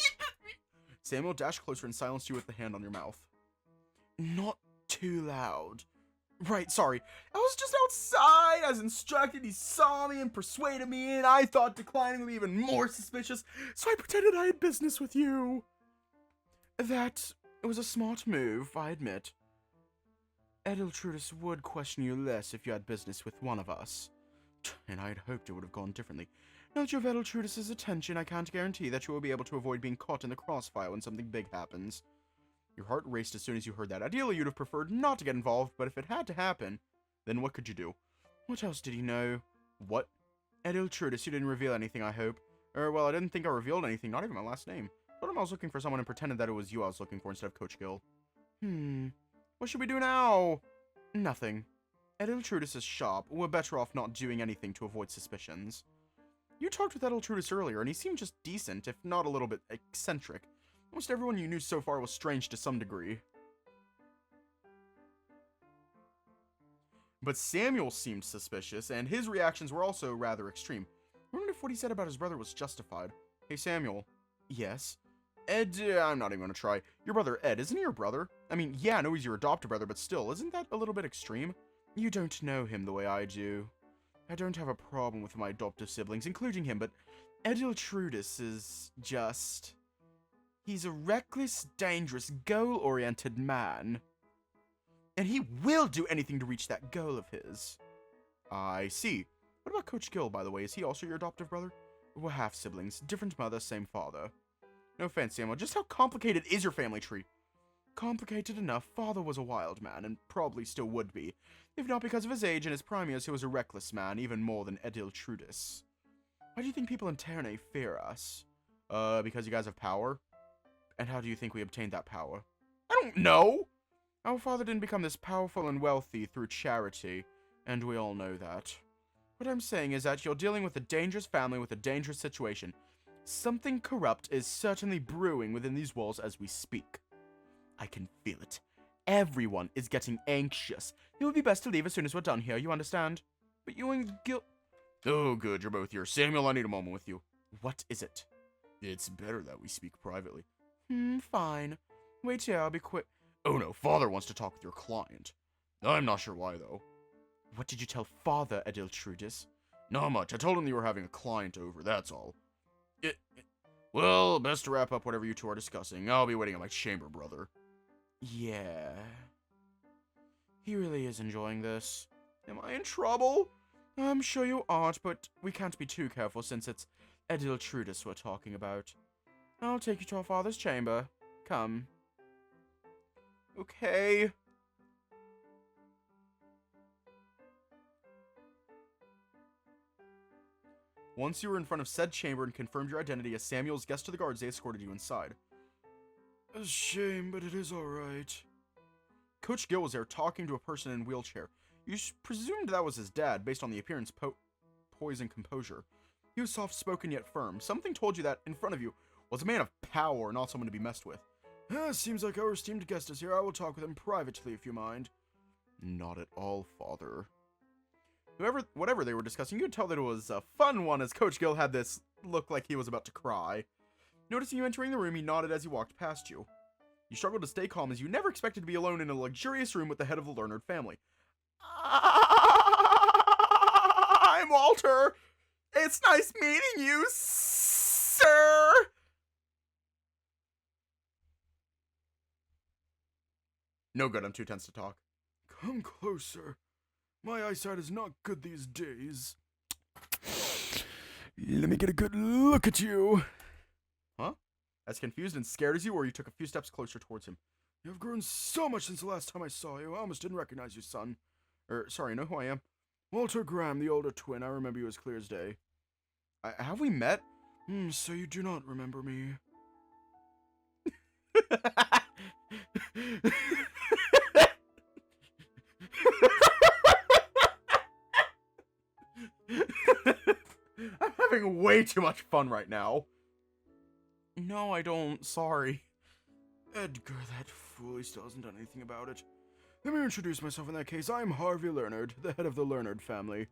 Samuel dashed closer and silenced you with the hand on your mouth. Not too loud. Right, sorry. I was just outside as instructed. He saw me and persuaded me, and I thought declining would be even more suspicious, so I pretended I had business with you. That was a smart move, I admit. Infiltrating would question you less if you had business with one of us. And I had hoped it would have gone differently. Now that you have Infiltrating's attention, I can't guarantee that you will be able to avoid being caught in the crossfire when something big happens. Your heart raced as soon as you heard that. Ideally, you'd have preferred not to get involved, but if it had to happen, then what could you do? What else did he know? What? Ed Iltrudis, you didn't reveal anything, I hope. Well, I didn't think I revealed anything, not even my last name. Told him I was looking for someone and pretended that it was you I was looking for instead of Coach Gill. What should we do now? Nothing. Ed Iltrudis' shop. We're better off not doing anything to avoid suspicions. You talked with Ed Iltrudis earlier, and he seemed just decent, if not a little bit eccentric. Almost everyone you knew so far was strange to some degree. But Samuel seemed suspicious, and his reactions were also rather extreme. I wondered if what he said about his brother was justified. Hey, Samuel. Yes? Ed, I'm not even gonna try. Your brother Ed, isn't he your brother? I mean, yeah, I know he's your adopted brother, but still, isn't that a little bit extreme? You don't know him the way I do. I don't have a problem with my adoptive siblings, including him, but Ed Iltrudis is just... He's a reckless, dangerous, goal-oriented man. And he will do anything to reach that goal of his. I see. What about Coach Gill, by the way? Is he also your adoptive brother? We're half-siblings. Different mother, same father. No offense, Samuel. Just how complicated is your family tree? Complicated enough. Father was a wild man, and probably still would be. If not because of his age and his prime years, he was a reckless man, even more than Ed Iltrudis. Why do you think people in Ternae fear us? Because you guys have power? And how do you think we obtained that power? I don't know! Our father didn't become this powerful and wealthy through charity, and we all know that. What I'm saying is that you're dealing with a dangerous family with a dangerous situation. Something corrupt is certainly brewing within these walls as we speak. I can feel it. Everyone is getting anxious. It would be best to leave as soon as we're done here, you understand? But you and Gil... Oh, good, you're both here. Samuel, I need a moment with you. What is it? It's better that we speak privately. Fine. Wait here, I'll be quick. Oh no, Father wants to talk with your client. I'm not sure why, though. What did you tell Father, Ed Iltrudis? Not much. I told him you were having a client over, that's all. Well, best to wrap up whatever you two are discussing. I'll be waiting at my chamber, brother. Yeah. He really is enjoying this. Am I in trouble? I'm sure you aren't, but we can't be too careful since it's Ed Iltrudis we're talking about. I'll take you to our father's chamber. Come. Okay. Once you were in front of said chamber and confirmed your identity as Samuel's guest to the guards, they escorted you inside. A shame, but it is alright. Coach Gill was there talking to a person in a wheelchair. You presumed that was his dad, based on the appearance, poise, and composure. He was soft-spoken yet firm. Something told you that, in front of you, was a man of power, not someone to be messed with. Seems like our esteemed guest is here. I will talk with him privately, if you mind. Not at all, Father. Whatever they were discussing, you could tell that it was a fun one, as Coach Gill had this look like he was about to cry. Noticing you entering the room, he nodded as he walked past you. You struggled to stay calm as you never expected to be alone in a luxurious room with the head of the Learnard family. I'm Walter! It's nice meeting you, sir! No good, I'm too tense to talk. Come closer. My eyesight is not good these days. Let me get a good look at you. Huh? As confused and scared as you were, you took a few steps closer towards him. You have grown so much since the last time I saw you. I almost didn't recognize you, son. Sorry, know who I am? Walter Graham, the older twin. I remember you as clear as day. Have we met? So you do not remember me. I'm having way too much fun right now. No, I don't. Sorry. Edgar, that fool, he still hasn't done anything about it. Let me introduce myself in that case. I'm Harvey Learnard, the head of the Learnard family.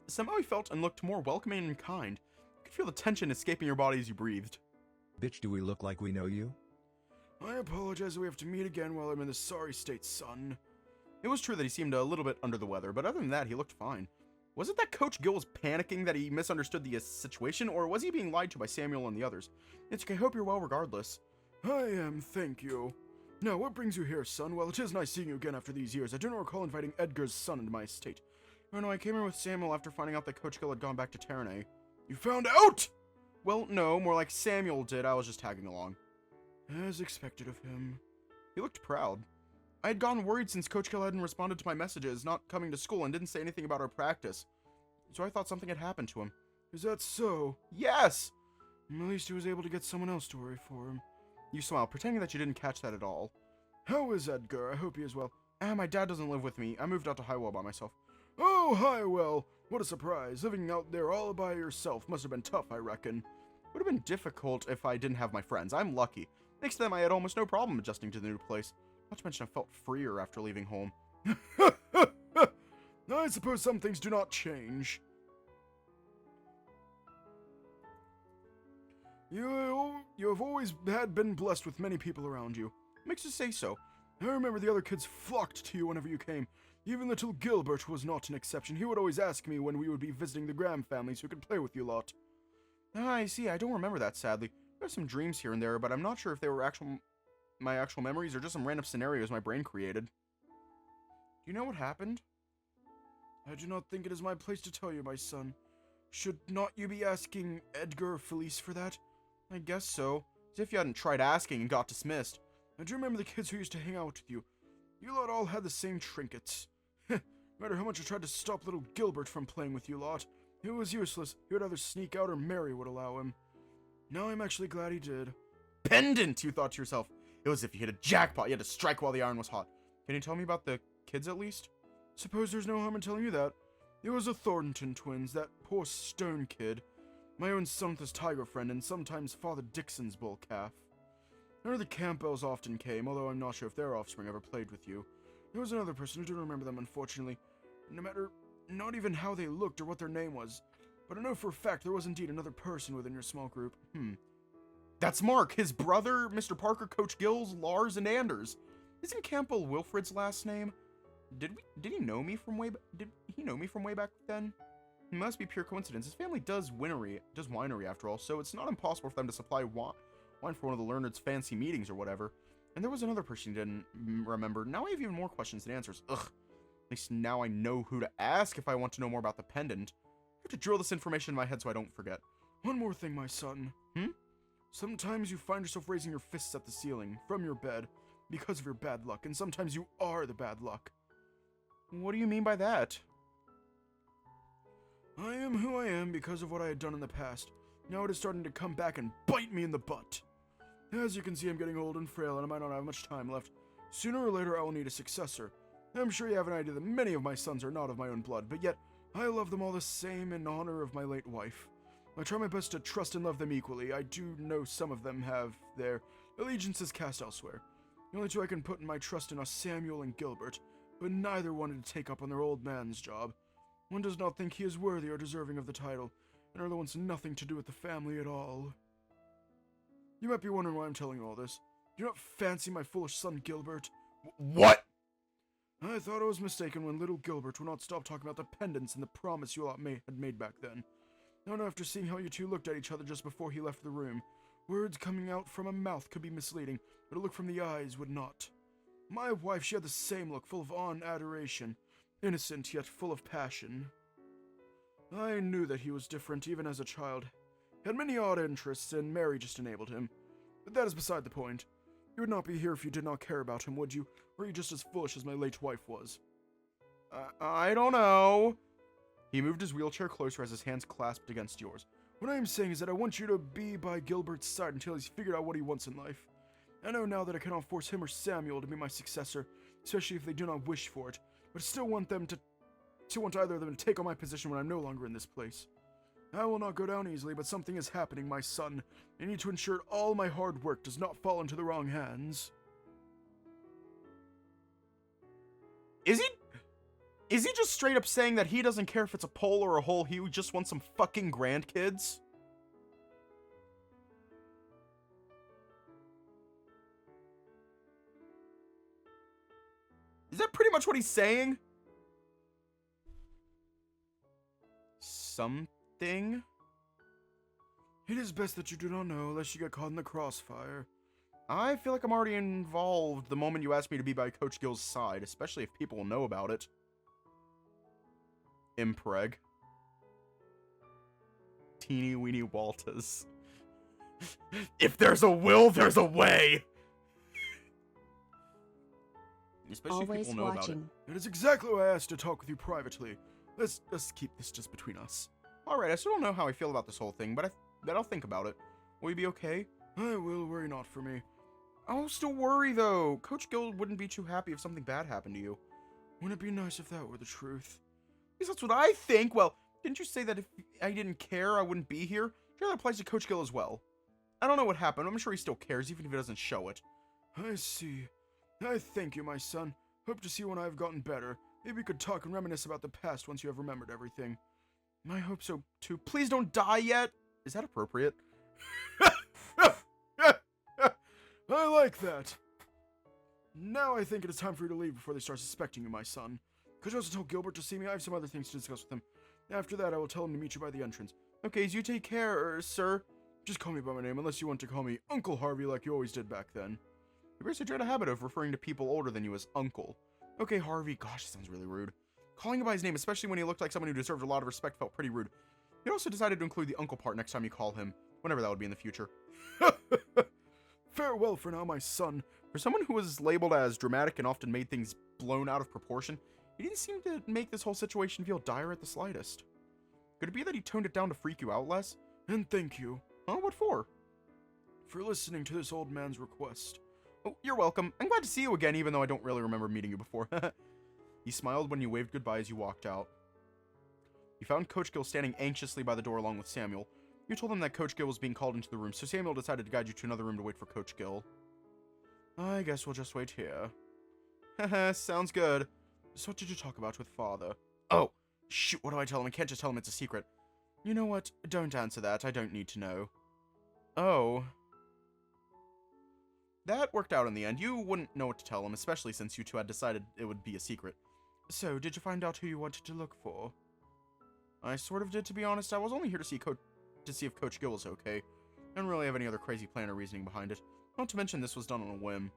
Somehow he felt and looked more welcoming and kind. You could feel the tension escaping your body as you breathed. Bitch, do we look like we know you? I apologize that we have to meet again while I'm in this sorry state, son. It was true that he seemed a little bit under the weather, but other than that, he looked fine. Was it that Coach Gill was panicking that he misunderstood the situation, or was he being lied to by Samuel and the others? It's okay, I hope you're well regardless. I am, thank you. Now, what brings you here, son? Well, it is nice seeing you again after these years. I do not recall inviting Edgar's son into my estate. Oh no, I came here with Samuel after finding out that Coach Gill had gone back to Ternae. You found out?! Well, no, more like Samuel did. I was just tagging along. As expected of him. He looked proud. I had gotten worried since Coach Gill hadn't responded to my messages, not coming to school, and didn't say anything about our practice. So I thought something had happened to him. Is that so? Yes! At least he was able to get someone else to worry for him. You smiled, pretending that you didn't catch that at all. How is Edgar? I hope he is well. My dad doesn't live with me. I moved out to Highwell by myself. Oh, Highwell! What a surprise. Living out there all by yourself must have been tough, I reckon. Would have been difficult if I didn't have my friends. I'm lucky. Thanks to them, I had almost no problem adjusting to the new place. Not to mention I felt freer after leaving home. I suppose some things do not change. You have always been blessed with many people around you. Makes you say so. I remember the other kids flocked to you whenever you came. Even little Gilbert was not an exception. He would always ask me when we would be visiting the Graham families who could play with you lot. Ah, I see. I don't remember that, sadly. There's some dreams here and there, but I'm not sure if they were my actual memories or just some random scenarios my brain created. Do you know what happened? I do not think it is my place to tell you, my son. Should not you be asking Edgar or Felice for that? I guess so. As if you hadn't tried asking and got dismissed. I do remember the kids who used to hang out with you. You lot all had the same trinkets. No matter how much I tried to stop little Gilbert from playing with you lot, it was useless. He would either sneak out or Mary would allow him. Now I'm actually glad he did. Pendant, you thought to yourself. It was as if you hit a jackpot. You had to strike while the iron was hot. Can you tell me about the kids at least? Suppose there's no harm in telling you that. It was the Thornton twins, that poor Stone kid. My own Sunthus tiger friend, and sometimes Father Dixon's bull calf. I know the Campbells often came, although I'm not sure if their offspring ever played with you. There was another person who didn't remember them, unfortunately. No matter, not even how they looked or what their name was. But I know for a fact there was indeed another person within your small group. That's Mark, his brother, Mr. Parker, Coach Gills, Lars, and Anders. Isn't Campbell Wilfred's last name? Did he know me from way back then? It must be pure coincidence. His family does winery after all, so it's not impossible for them to supply wine for one of the Learnard's fancy meetings or whatever. And there was another person you didn't remember. Now I have even more questions than answers. Ugh. At least now I know who to ask if I want to know more about the pendant. I have to drill this information in my head so I don't forget. One more thing, my son. Sometimes you find yourself raising your fists at the ceiling, from your bed, because of your bad luck, and sometimes you are the bad luck. What do you mean by that? I am who I am because of what I had done in the past. Now it is starting to come back and bite me in the butt. As you can see, I'm getting old and frail, and I might not have much time left. Sooner or later, I will need a successor. I'm sure you have an idea that many of my sons are not of my own blood, but yet, I love them all the same in honor of my late wife. I try my best to trust and love them equally. I do know some of them have their allegiances cast elsewhere. The only two I can put my trust in are Samuel and Gilbert, but neither wanted to take up on their old man's job. One does not think he is worthy or deserving of the title, and other wants nothing to do with the family at all. You might be wondering why I'm telling you all this. Do you not fancy my foolish son Gilbert? What? I thought I was mistaken when little Gilbert would not stop talking about the pendants and the promise you lot had made back then. Now, after seeing how you two looked at each other just before he left the room, words coming out from a mouth could be misleading, but a look from the eyes would not. My wife, she had the same look, full of awe and adoration, innocent yet full of passion. I knew that he was different even as a child. He had many odd interests, and Mary just enabled him. But that is beside the point. You would not be here if you did not care about him, would you? Or are you just as foolish as my late wife was? I don't know. He moved his wheelchair closer as his hands clasped against yours. What I am saying is that I want you to be by Gilbert's side until he's figured out what he wants in life. I know now that I cannot force him or Samuel to be my successor, especially if they do not wish for it, but I still want either of them to take on my position when I'm no longer in this place. I will not go down easily, but something is happening, my son. I need to ensure all my hard work does not fall into the wrong hands. Is he just straight up saying that he doesn't care if it's a pole or a hole, he just wants some fucking grandkids? Is that pretty much what he's saying? Something? It is best that you do not know, lest you get caught in the crossfire. I feel like I'm already involved the moment you asked me to be by Coach Gill's side, especially if people will know about it. Impreg. Teeny weeny Walters. If there's a will, there's a way! Especially if Always people know watching. about it. It is exactly why I asked to talk with you privately. Let's keep this just between us. Alright, I still don't know how I feel about this whole thing, but I'll think about it. Will you be okay? I will, worry not for me. I'll still worry, though. Coach Gill wouldn't be too happy if something bad happened to you. Wouldn't it be nice if that were the truth? Because that's what I think. Well, didn't you say that if I didn't care, I wouldn't be here? Sure, that applies to Coach Gill as well. I don't know what happened. I'm sure he still cares, even if he doesn't show it. I see. I thank you, my son. Hope to see you when I've gotten better. Maybe we could talk and reminisce about the past once you have remembered everything. I hope so, too. Please don't die yet. Is that appropriate? I like that. Now I think it is time for you to leave before they start suspecting you, my son. Could you also tell Gilbert to see me? I have some other things to discuss with him. After that, I will tell him to meet you by the entrance. Okay, so you take care, sir. Just call me by my name, unless you want to call me Uncle Harvey like you always did back then. You basically tried a habit of referring to people older than you as Uncle. Okay, Harvey. Gosh, that sounds really rude. Calling him by his name, especially when he looked like someone who deserved a lot of respect, felt pretty rude. You also decided to include the uncle part next time you call him, whenever that would be in the future. Farewell for now, my son. For someone who was labeled as dramatic and often made things blown out of proportion, he didn't seem to make this whole situation feel dire at the slightest. Could it be that he toned it down to freak you out less? And thank you. Oh, what for? For listening to this old man's request. Oh, you're welcome. I'm glad to see you again, even though I don't really remember meeting you before. He smiled when you waved goodbye as you walked out. You found Coach Gill standing anxiously by the door along with Samuel. You told him that Coach Gill was being called into the room, so Samuel decided to guide you to another room to wait for Coach Gill. I guess we'll just wait here. Haha, sounds good. So what did you talk about with Father? Oh, shoot, what do I tell him? I can't just tell him it's a secret. You know what? Don't answer that. I don't need to know. Oh. That worked out in the end. You wouldn't know what to tell him, especially since you two had decided it would be a secret. So, did you find out who you wanted to look for? I sort of did, to be honest. I was only here to see if Coach Gill was okay. I don't really have any other crazy plan or reasoning behind it. Not to mention this was done on a whim.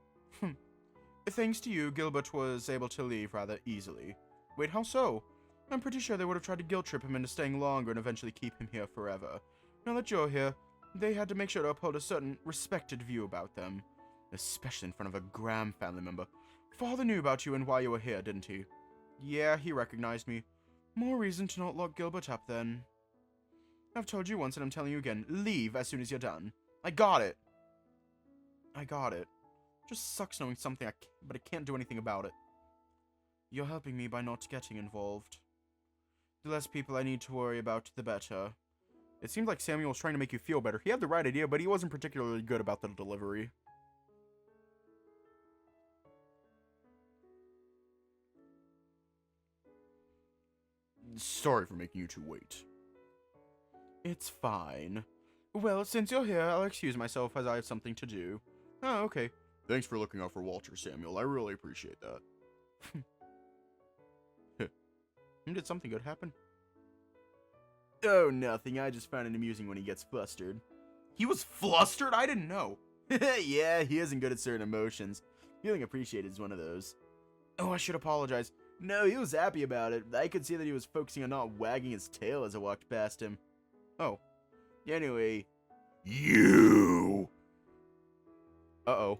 Thanks to you, Gilbert was able to leave rather easily. Wait, how so? I'm pretty sure they would have tried to guilt trip him into staying longer and eventually keep him here forever. Now that you're here, they had to make sure to uphold a certain respected view about them. Especially in front of a Graham family member. Father knew about you and why you were here, didn't he? Yeah, he recognized me. More reason to not lock Gilbert up, then. I've told you once and I'm telling you again. Leave as soon as you're done. I got it. I got it. Just sucks knowing something, but I can't do anything about it. You're helping me by not getting involved. The less people I need to worry about, the better. It seemed like Samuel was trying to make you feel better. He had the right idea, but he wasn't particularly good about the delivery. Sorry for making you two wait. It's fine. Well, since you're here, I'll excuse myself as I have something to do. Oh, okay. Thanks for looking out for Walter, Samuel. I really appreciate that. Did something good happen? Oh, nothing. I just found it amusing when he gets flustered. He was flustered? I didn't know. Yeah, he isn't good at certain emotions. Feeling appreciated is one of those. Oh, I should apologize. No, he was happy about it. I could see that he was focusing on not wagging his tail as I walked past him. Oh. Anyway. You! Uh-oh.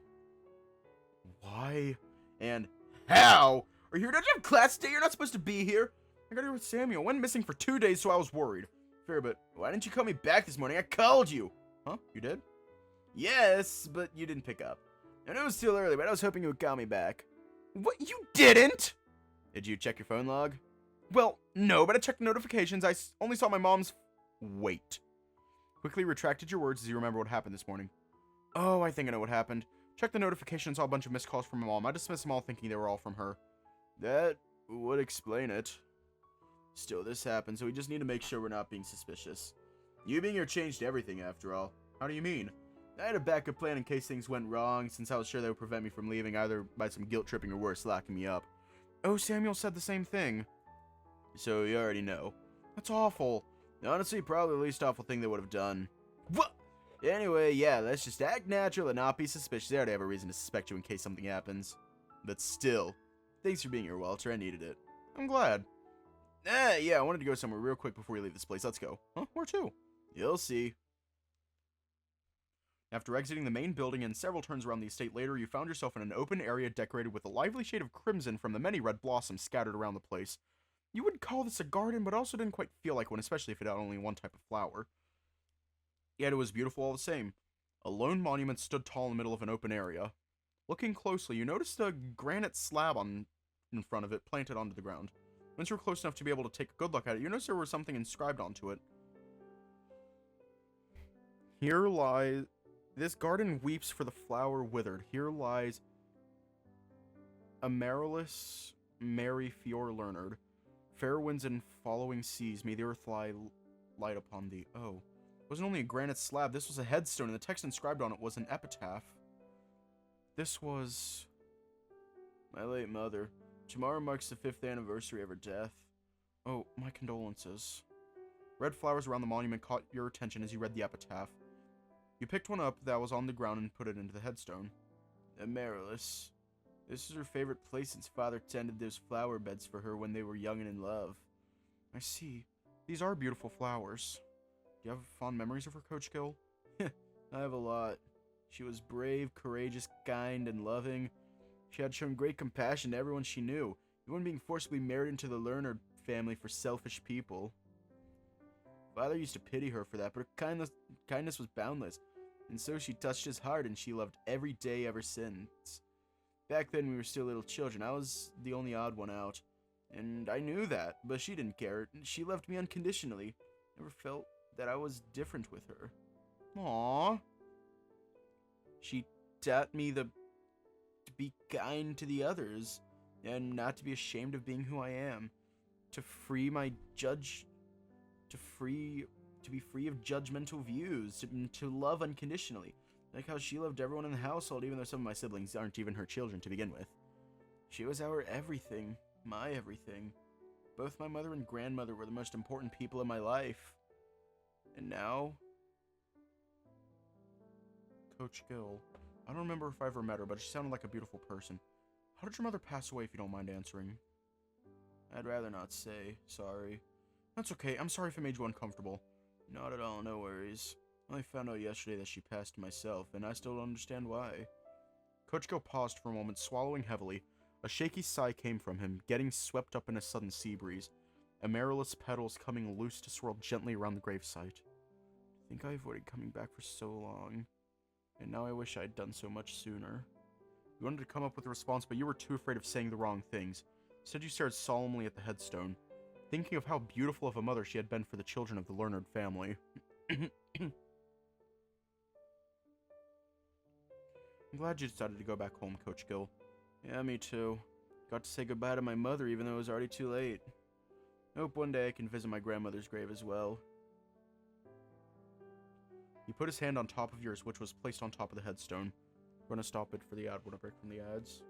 Why? And how? Are you here? Don't you have class today? You're not supposed to be here. I got here with Samuel. Went missing for 2 days, so I was worried. Fair, but why didn't you call me back this morning? I called you. Huh? You did? Yes, but you didn't pick up. I know it was still early, but I was hoping you would call me back. What? You didn't? Did you check your phone log? Well, no, but I checked notifications. I only saw my mom's... Wait. Quickly retracted your words as you remember what happened this morning. Oh, I think I know what happened. Checked the notifications, saw a bunch of missed calls from my mom. I dismissed them all thinking they were all from her. That would explain it. Still, this happened, so we just need to make sure we're not being suspicious. You being here changed everything, after all. How do you mean? I had a backup plan in case things went wrong, since I was sure they would prevent me from leaving either by some guilt tripping or worse, locking me up. Oh, Samuel said the same thing. So you already know. That's awful. Honestly, probably the least awful thing they would have done. What? Anyway, yeah, let's just act natural and not be suspicious. They already have a reason to suspect you in case something happens. But still, thanks for being here, Walter. I needed it. I'm glad. Yeah, I wanted to go somewhere real quick before we leave this place. Let's go. Huh? Where to? You'll see. After exiting the main building and several turns around the estate later, you found yourself in an open area decorated with a lively shade of crimson from the many red blossoms scattered around the place. You would call this a garden, but also didn't quite feel like one, especially if it had only one type of flower. Yet it was beautiful all the same. A lone monument stood tall in the middle of an open area. Looking closely, you noticed a granite slab in front of it planted onto the ground. Once you were close enough to be able to take a good look at it, you noticed there was something inscribed onto it. Here lies... This garden weeps for the flower withered. Here lies Amaryllis Mary Fior Learnard. Fair winds and following seas, may the earth lie light upon thee. Oh. It wasn't only a granite slab, this was a headstone, and the text inscribed on it was an epitaph. This was... My late mother. Tomorrow marks the 5th anniversary of her death. Oh, my condolences. Red flowers around the monument caught your attention as you read the epitaph. You picked one up that was on the ground and put it into the headstone. Amaryllis. This is her favorite place since father tended those flower beds for her when they were young and in love. I see. These are beautiful flowers. Do you have fond memories of her, Coach Gill? I have a lot. She was brave, courageous, kind, and loving. She had shown great compassion to everyone she knew, even being forcibly married into the Learnard family for selfish people. Father used to pity her for that, but her kindness was boundless, and so she touched his heart, and she loved every day ever since. Back then we were still little children. I was the only odd one out, and I knew that, but she didn't care. She loved me unconditionally. Never felt that I was different with her. Aww. She taught me to be kind to the others, and not to be ashamed of being who I am. To be free of judgmental views, to love unconditionally, like how she loved everyone in the household, even though some of my siblings aren't even her children to begin with. She was our everything, my everything. Both my mother and grandmother were the most important people in my life. And now... Coach Gill. I don't remember if I ever met her, but she sounded like a beautiful person. How did your mother pass away, if you don't mind answering? I'd rather not say. Sorry. That's okay. I'm sorry if it made you uncomfortable. Not at all. No worries. I found out yesterday that she passed myself, and I still don't understand why. Coach Gill paused for a moment, swallowing heavily. A shaky sigh came from him, getting swept up in a sudden sea breeze. Amaryllis petals coming loose to swirl gently around the gravesite. I think I avoided coming back for so long, and now I wish I had done so much sooner. You wanted to come up with a response, but you were too afraid of saying the wrong things. Instead, you stared solemnly at the headstone, thinking of how beautiful of a mother she had been for the children of the Learnard family. I'm glad you decided to go back home, Coach Gill. Yeah, me too. Got to say goodbye to my mother even though it was already too late. Hope one day I can visit my grandmother's grave as well. He put his hand on top of yours, which was placed on top of the headstone. We're gonna stop it for the ad. We're gonna break from the ads.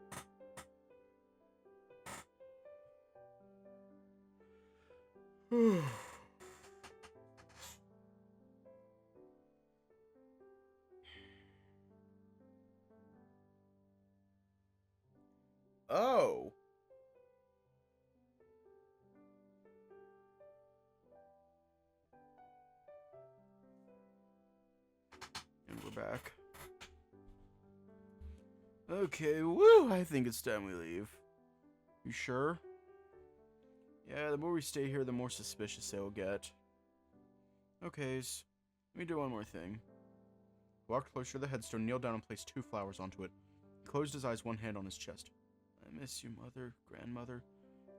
Oh. And we're back. Okay, woo, I think it's time we leave. You sure? Yeah, the more we stay here, the more suspicious they'll get. Okay, let me do one more thing. He walked closer to the headstone, kneeled down, and placed 2 flowers onto it. He closed his eyes, one hand on his chest. I miss you, mother, grandmother.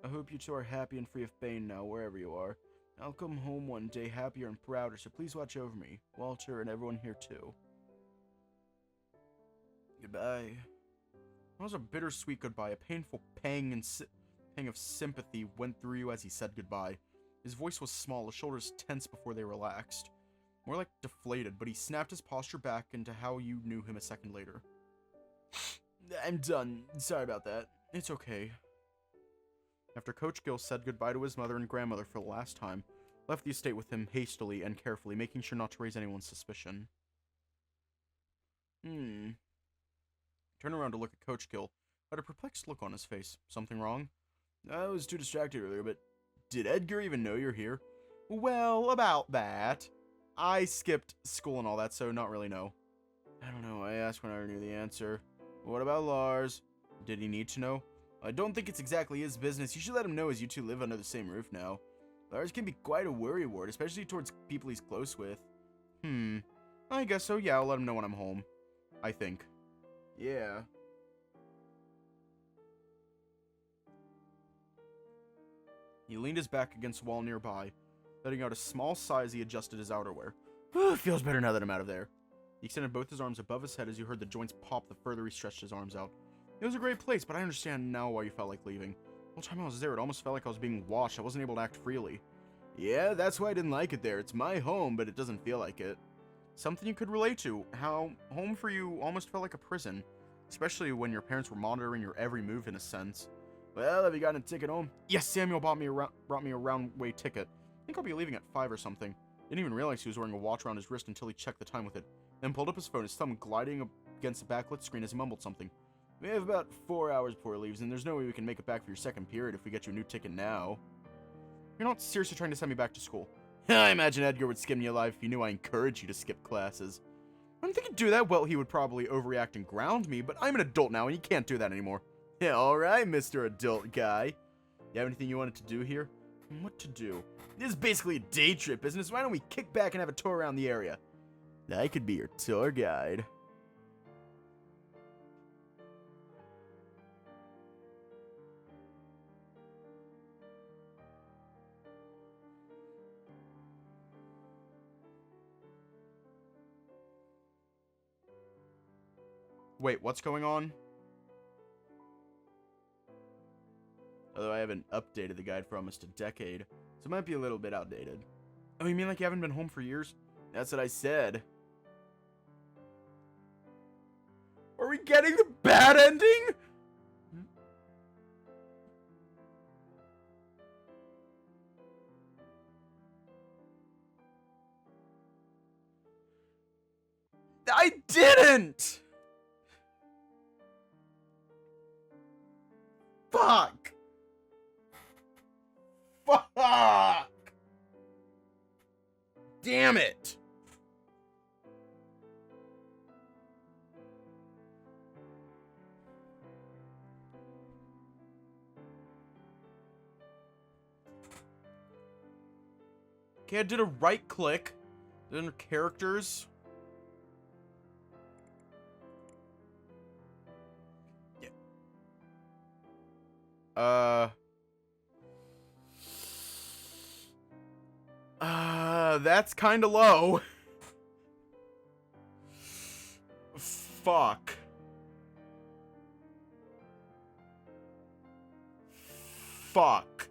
I hope you two are happy and free of pain now, wherever you are. I'll come home one day happier and prouder, so please watch over me, Walter, and everyone here too. Goodbye. It was a bittersweet goodbye. A painful pang of sympathy went through you as he said goodbye. His voice was small, his shoulders tense before they relaxed. More like deflated, but he snapped his posture back into how you knew him a second later. I'm done. Sorry about that. It's okay. After Coach Gill said goodbye to his mother and grandmother for the last time, left the estate with him hastily and carefully, making sure not to raise anyone's suspicion. Turn around to look at Coach Gill, had a perplexed look on his face. Something wrong? I was too distracted earlier, but did Edgar even know you're here? Well, about that. I skipped school and all that, so not really know. I don't know, I asked when I knew the answer. What about Lars? Did he need to know? I don't think it's exactly his business. You should let him know as you two live under the same roof now. Lars can be quite a worrywart, especially towards people he's close with. I guess so. Yeah, I'll let him know when I'm home. I think. Yeah. He leaned his back against a wall nearby, letting out a small sigh as he adjusted his outerwear. Feels better now that I'm out of there. He extended both his arms above his head as you heard the joints pop the further he stretched his arms out. It was a great place, but I understand now why you felt like leaving. The whole time I was there, it almost felt like I was being watched. I wasn't able to act freely. Yeah, that's why I didn't like it there. It's my home, but it doesn't feel like it. Something you could relate to. How home for you almost felt like a prison. Especially when your parents were monitoring your every move in a sense. Well, have you gotten a ticket home? Yes, Samuel brought me a round-way ticket. I think I'll be leaving at 5 or something. Didn't even realize he was wearing a watch around his wrist until he checked the time with it. Then pulled up his phone, his thumb gliding against the backlit screen as he mumbled something. We have about 4 hours before it leaves, and there's no way we can make it back for your second period if we get you a new ticket now. You're not seriously trying to send me back to school. I imagine Edgar would skim you alive if he knew I encouraged you to skip classes. I don't think he'd do that. Well, he would probably overreact and ground me, but I'm an adult now, and you can't do that anymore. Yeah, alright, Mr. Adult Guy. You have anything you wanted to do here? What to do? This is basically a day trip, isn't it? So why don't we kick back and have a tour around the area? I could be your tour guide. Wait, what's going on? Although I haven't updated the guide for almost a decade, so it might be a little bit outdated. Oh, you mean like you haven't been home for years? That's what I said. Are we getting the bad ending? I didn't! Fuck! Fuck! Damn it! Okay, I did a right click. Then characters. Yeah. That's kind of low. Fuck. Fuck.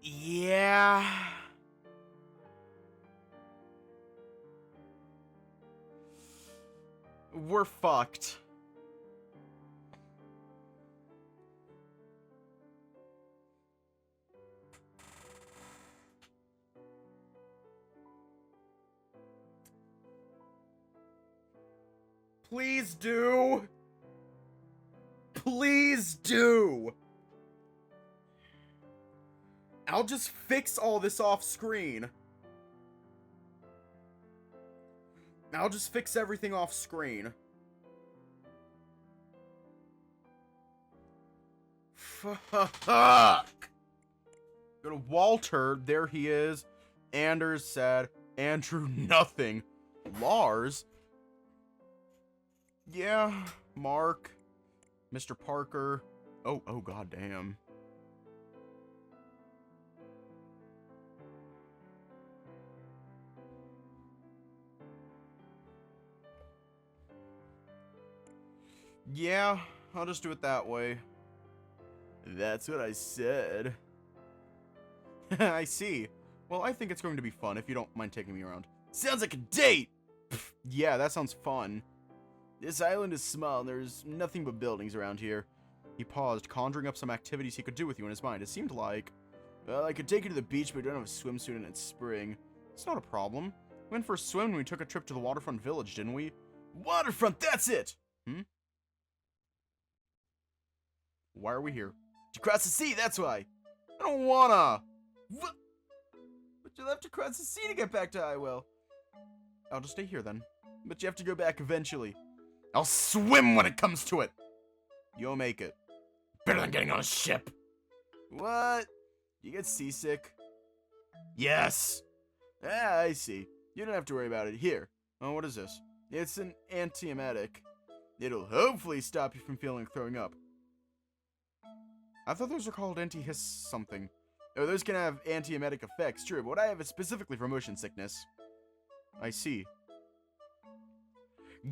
Yeah. We're fucked. Please do. Please do. I'll just fix all this off screen. I'll just fix everything off screen. Fuck. Go to Walter. There he is. Anders said. Andrew, nothing. Lars. Yeah. Mark. Mr. Parker. Oh, goddamn. Yeah, I'll just do it that way. That's what I said. I see. Well, I think it's going to be fun if you don't mind taking me around. Sounds like a date! Pfft. Yeah, that sounds fun. This island is small and there's nothing but buildings around here. He paused, conjuring up some activities he could do with you in his mind. It seemed like, well, I could take you to the beach, but we don't have a swimsuit and it's spring. It's not a problem. We went for a swim when we took a trip to the waterfront village, didn't we? Waterfront, that's it! Why are we here? To cross the sea, that's why. I don't wanna. What? But you'll have to cross the sea to get back to Highwell. I'll just stay here then. But you have to go back eventually. I'll swim when it comes to it. You'll make it. Better than getting on a ship. What? You get seasick? Yes. Ah, I see. You don't have to worry about it. Here. Oh, what is this? It's an antiemetic. It'll hopefully stop you from feeling like throwing up. I thought those were called anti-hiss something. Oh, those can have antiemetic effects, true, but what I have is specifically for motion sickness. I see.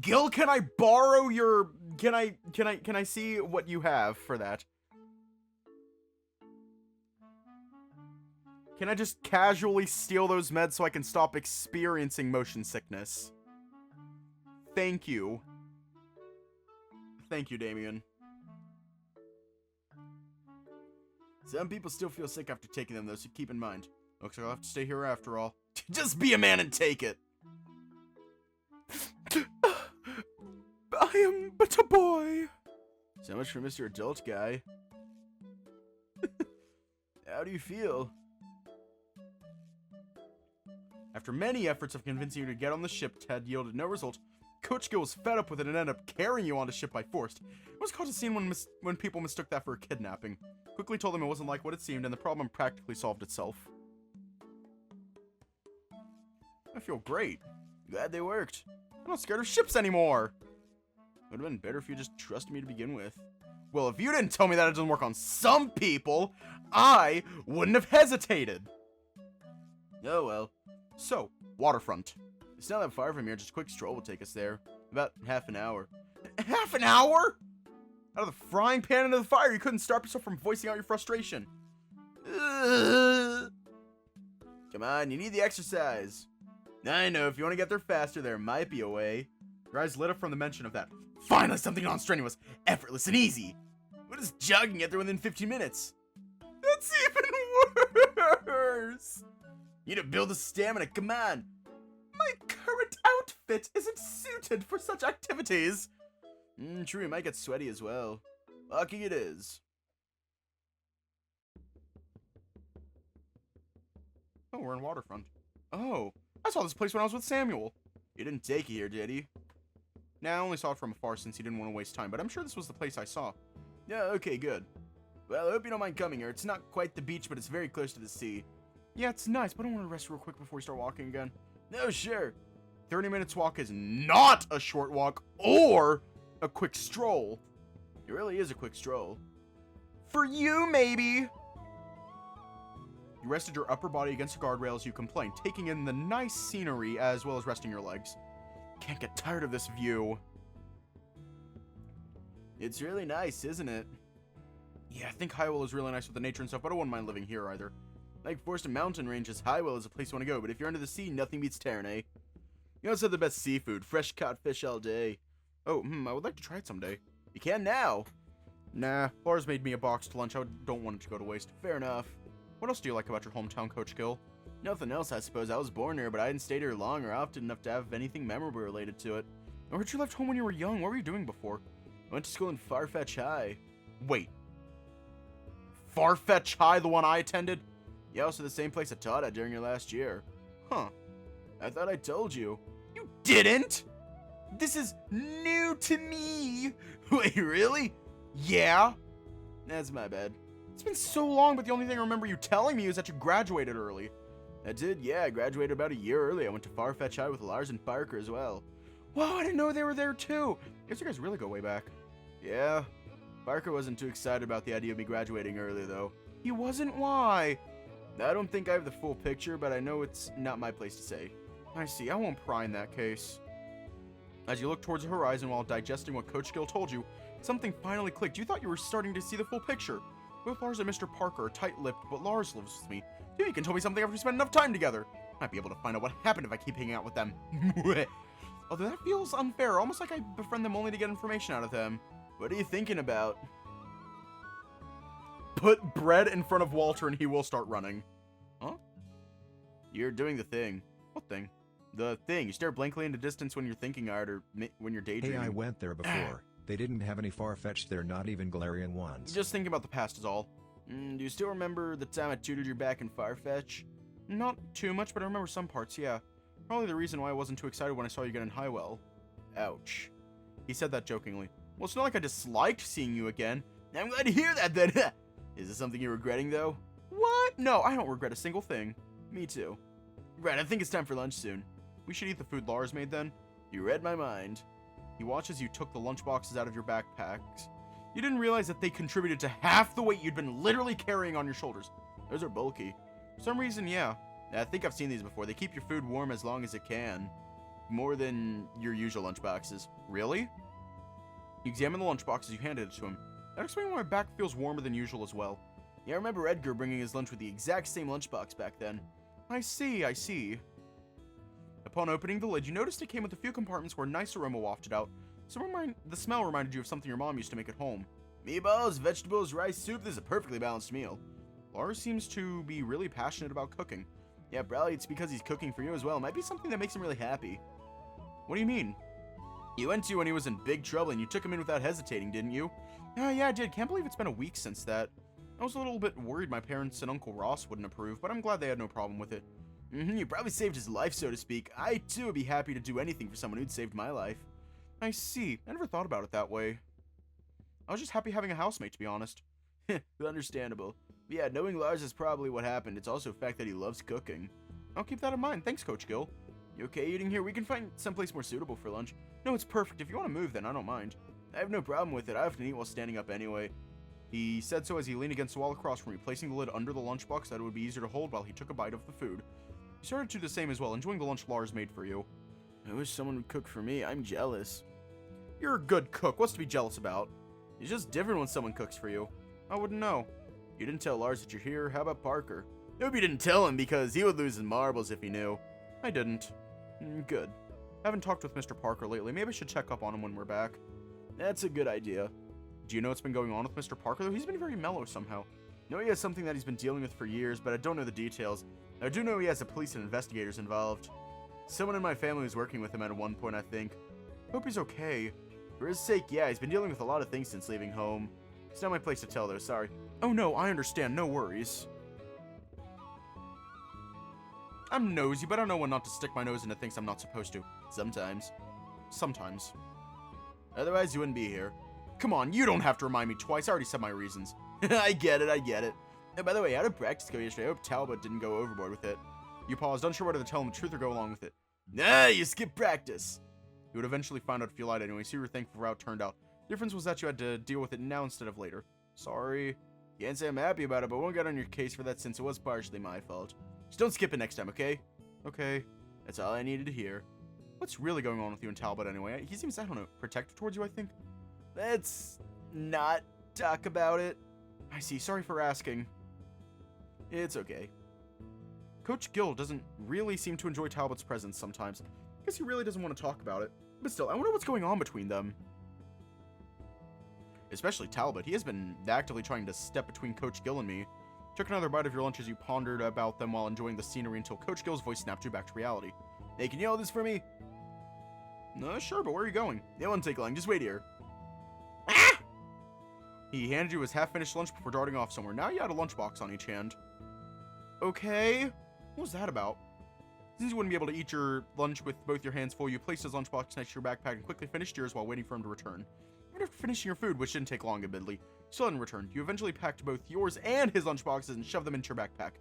Gil, can I borrow your... Can I see what you have for that? Can I just casually steal those meds so I can stop experiencing motion sickness? Thank you. Thank you, Damien. Some people still feel sick after taking them, though, so keep in mind. Looks like I'll have to stay here after all. Just be a man and take it! I am but a boy. So much for Mr. Adult Guy. How do you feel? After many efforts of convincing you to get on the ship, Ted yielded no result. Coach Gill was fed up with it and ended up carrying you on the ship by force. It was caused a scene when people mistook that for a kidnapping. Quickly told them it wasn't like what it seemed, and the problem practically solved itself. I feel great. Glad they worked. I'm not scared of ships anymore. Would have been better if you just trusted me to begin with. Well, if you didn't tell me that it doesn't work on some people, I wouldn't have hesitated. Oh well. So, waterfront. It's not that far from here, just a quick stroll will take us there. About half an hour. Half an hour?! Out of the frying pan into the fire, you couldn't stop yourself from voicing out your frustration. Ugh. Come on, you need the exercise. I know, if you want to get there faster, there might be a way. Your eyes lit up from the mention of that. Finally, something non-strenuous, effortless, and easy. What is jogging get there within 15 minutes? That's even worse. You need to build the stamina, come on. My current outfit isn't suited for such activities. True, you might get sweaty as well. Lucky it is. Oh, we're in Waterfront. Oh, I saw this place when I was with Samuel. You didn't take it here, did he? Nah, I only saw it from afar since he didn't want to waste time, but I'm sure this was the place I saw. Yeah, okay, good. Well, I hope you don't mind coming here. It's not quite the beach, but it's very close to the sea. Yeah, it's nice, but I want to rest real quick before we start walking again. No, sure. 30 minutes walk is not a short walk or a quick stroll. It really is a quick stroll. For you, maybe. You rested your upper body against the guardrail as you complained, taking in the nice scenery as well as resting your legs. Can't get tired of this view. It's really nice, isn't it? Yeah, I think Highwell is really nice with the nature and stuff, but I wouldn't mind living here either. Like Forest and Mountain Ranges, Highwell is a place you want to go, but if you're under the sea, nothing beats Ternae. You also have the best seafood, fresh caught fish all day. Oh, I would like to try it someday. You can now. Nah, Lars made me a boxed lunch. I don't want it to go to waste. Fair enough. What else do you like about your hometown, Coach Gill? Nothing else, I suppose. I was born here, but I didn't stay here long or often enough to have anything memorable related to it. Where'd you left home when you were young? What were you doing before? I went to school in Farfetch High. Wait. Farfetch High, the one I attended? Yeah, also the same place I taught at during your last year. Huh. I thought I told you. You didn't? This is new to me. Wait, really? Yeah? That's my bad. It's been so long, but the only thing I remember you telling me is that you graduated early. I did, yeah. I graduated about a year early. I went to Farfetch High with Lars and Parker as well. Whoa, I didn't know they were there too. I guess you guys really go way back. Yeah. Parker wasn't too excited about the idea of me graduating early, though. He wasn't? Why? I don't think I have the full picture, but I know it's not my place to say. I see. I won't pry in that case. As you look towards the horizon while digesting what Coach Gill told you, something finally clicked. You thought you were starting to see the full picture. Both Lars and Mr. Parker are tight-lipped, but Lars lives with me. Maybe you can tell me something after we spend enough time together. Might be able to find out what happened if I keep hanging out with them. Although that feels unfair, almost like I befriend them only to get information out of them. What are you thinking about? Put bread in front of Walter and he will start running. Huh? You're doing the thing. What thing? The thing. You stare blankly into distance when you're thinking hard or when you're daydreaming. Hey, I went there before. They didn't have any far-fetched there, not even Galarian ones. Just thinking about the past is all. Do you still remember the time I tutored your back in Farfetch? Not too much, but I remember some parts, yeah. Probably the reason why I wasn't too excited when I saw you get in Highwell. Ouch. He said that jokingly. Well, it's not like I disliked seeing you again. I'm glad to hear that then. Is this something you're regretting, though? What? No, I don't regret a single thing. Me too. Right, I think it's time for lunch soon. We should eat the food Lars made then. You read my mind. He watched as you took the lunchboxes out of your backpacks. You didn't realize that they contributed to half the weight you'd been literally carrying on your shoulders. Those are bulky. For some reason, yeah. I think I've seen these before. They keep your food warm as long as it can. More than your usual lunchboxes. Really? You examine the lunchboxes, you handed it to him. That explains why my back feels warmer than usual as well. Yeah, I remember Edgar bringing his lunch with the exact same lunchbox back then. I see, I see. Upon opening the lid, you noticed it came with a few compartments where a nice aroma wafted out. The smell reminded you of something your mom used to make at home. Meatballs, vegetables, rice, soup. This is a perfectly balanced meal. Lars seems to be really passionate about cooking. Yeah, probably it's because he's cooking for you as well. It might be something that makes him really happy. What do you mean? You went to when he was in big trouble and you took him in without hesitating, didn't you? Yeah, I did. Can't believe it's been a week since that. I was a little bit worried my parents and Uncle Ross wouldn't approve, but I'm glad they had no problem with it. You probably saved his life, so to speak. I, too, would be happy to do anything for someone who'd saved my life. I see. I never thought about it that way. I was just happy having a housemate, to be honest. Understandable. But yeah, knowing Lars is probably what happened. It's also a fact that he loves cooking. I'll keep that in mind. Thanks, Coach Gill. You okay eating here? We can find someplace more suitable for lunch. No, it's perfect. If you want to move, then I don't mind. I have no problem with it. I often eat while standing up anyway. He said so as he leaned against the wall across from me, placing the lid under the lunchbox so that it would be easier to hold while he took a bite of the food. You started to do the same as well, enjoying the lunch Lars made for you. I wish someone would cook for me. I'm jealous. You're a good cook. What's to be jealous about? It's just different when someone cooks for you. I wouldn't know. You didn't tell Lars that you're here. How about Parker? I hope you didn't tell him because he would lose his marbles if he knew. I didn't. Good. I haven't talked with Mr. Parker lately. Maybe I should check up on him when we're back. That's a good idea. Do you know what's been going on with Mr. Parker, though? He's been very mellow somehow. I know he has something that he's been dealing with for years, but I don't know the details. I do know he has the police and investigators involved. Someone in my family was working with him at one point, I think. Hope he's okay. For his sake, yeah, he's been dealing with a lot of things since leaving home. It's not my place to tell, though, sorry. Oh no, I understand, no worries. I'm nosy, but I know when not to stick my nose into things I'm not supposed to. Sometimes. Sometimes. Otherwise, you wouldn't be here. Come on, you don't have to remind me twice. I already said my reasons. I get it, I get it. And by the way, how did practice go yesterday? I hope Talbot didn't go overboard with it. You paused, unsure whether to tell him the truth or go along with it. Nah, you skipped practice. You would eventually find out if you lied anyway, so you were thankful for how it turned out. The difference was that you had to deal with it now instead of later. Sorry. Can't say I'm happy about it, but won't get on your case for that since it was partially my fault. Just don't skip it next time, okay? Okay. That's all I needed to hear. What's really going on with you and Talbot anyway? He seems, I don't know, protective towards you, I think? Let's not talk about it. I see. Sorry for asking. It's okay. Coach Gill doesn't really seem to enjoy Talbot's presence sometimes. I guess he really doesn't want to talk about it. But still, I wonder what's going on between them. Especially Talbot. He has been actively trying to step between Coach Gill and me. Took another bite of your lunch as you pondered about them while enjoying the scenery until Coach Gill's voice snapped you back to reality. Hey, can you yell this for me? No, sure, but where are you going? It won't take long. Just wait here. Ah! He handed you his half-finished lunch before darting off somewhere. Now you had a lunchbox on each hand. Okay. What was that about? Since you wouldn't be able to eat your lunch with both your hands full, you placed his lunchbox next to your backpack and quickly finished yours while waiting for him to return. Even after finishing your food, which didn't take long, admittedly, you still hadn't returned. You eventually packed both yours and his lunchboxes and shoved them into your backpack.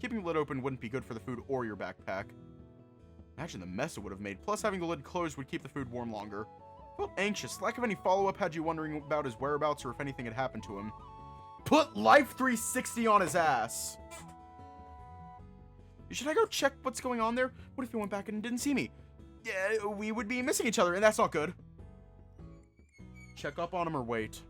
Keeping the lid open wouldn't be good for the food or your backpack. Imagine the mess it would have made. Plus, having the lid closed would keep the food warm longer. Felt anxious. Lack of any follow-up had you wondering about his whereabouts or if anything had happened to him. Put Life 360 on his ass! Should I go check what's going on there? What if he went back and didn't see me? Yeah, we would be missing each other, and that's not good. Check up on him or wait.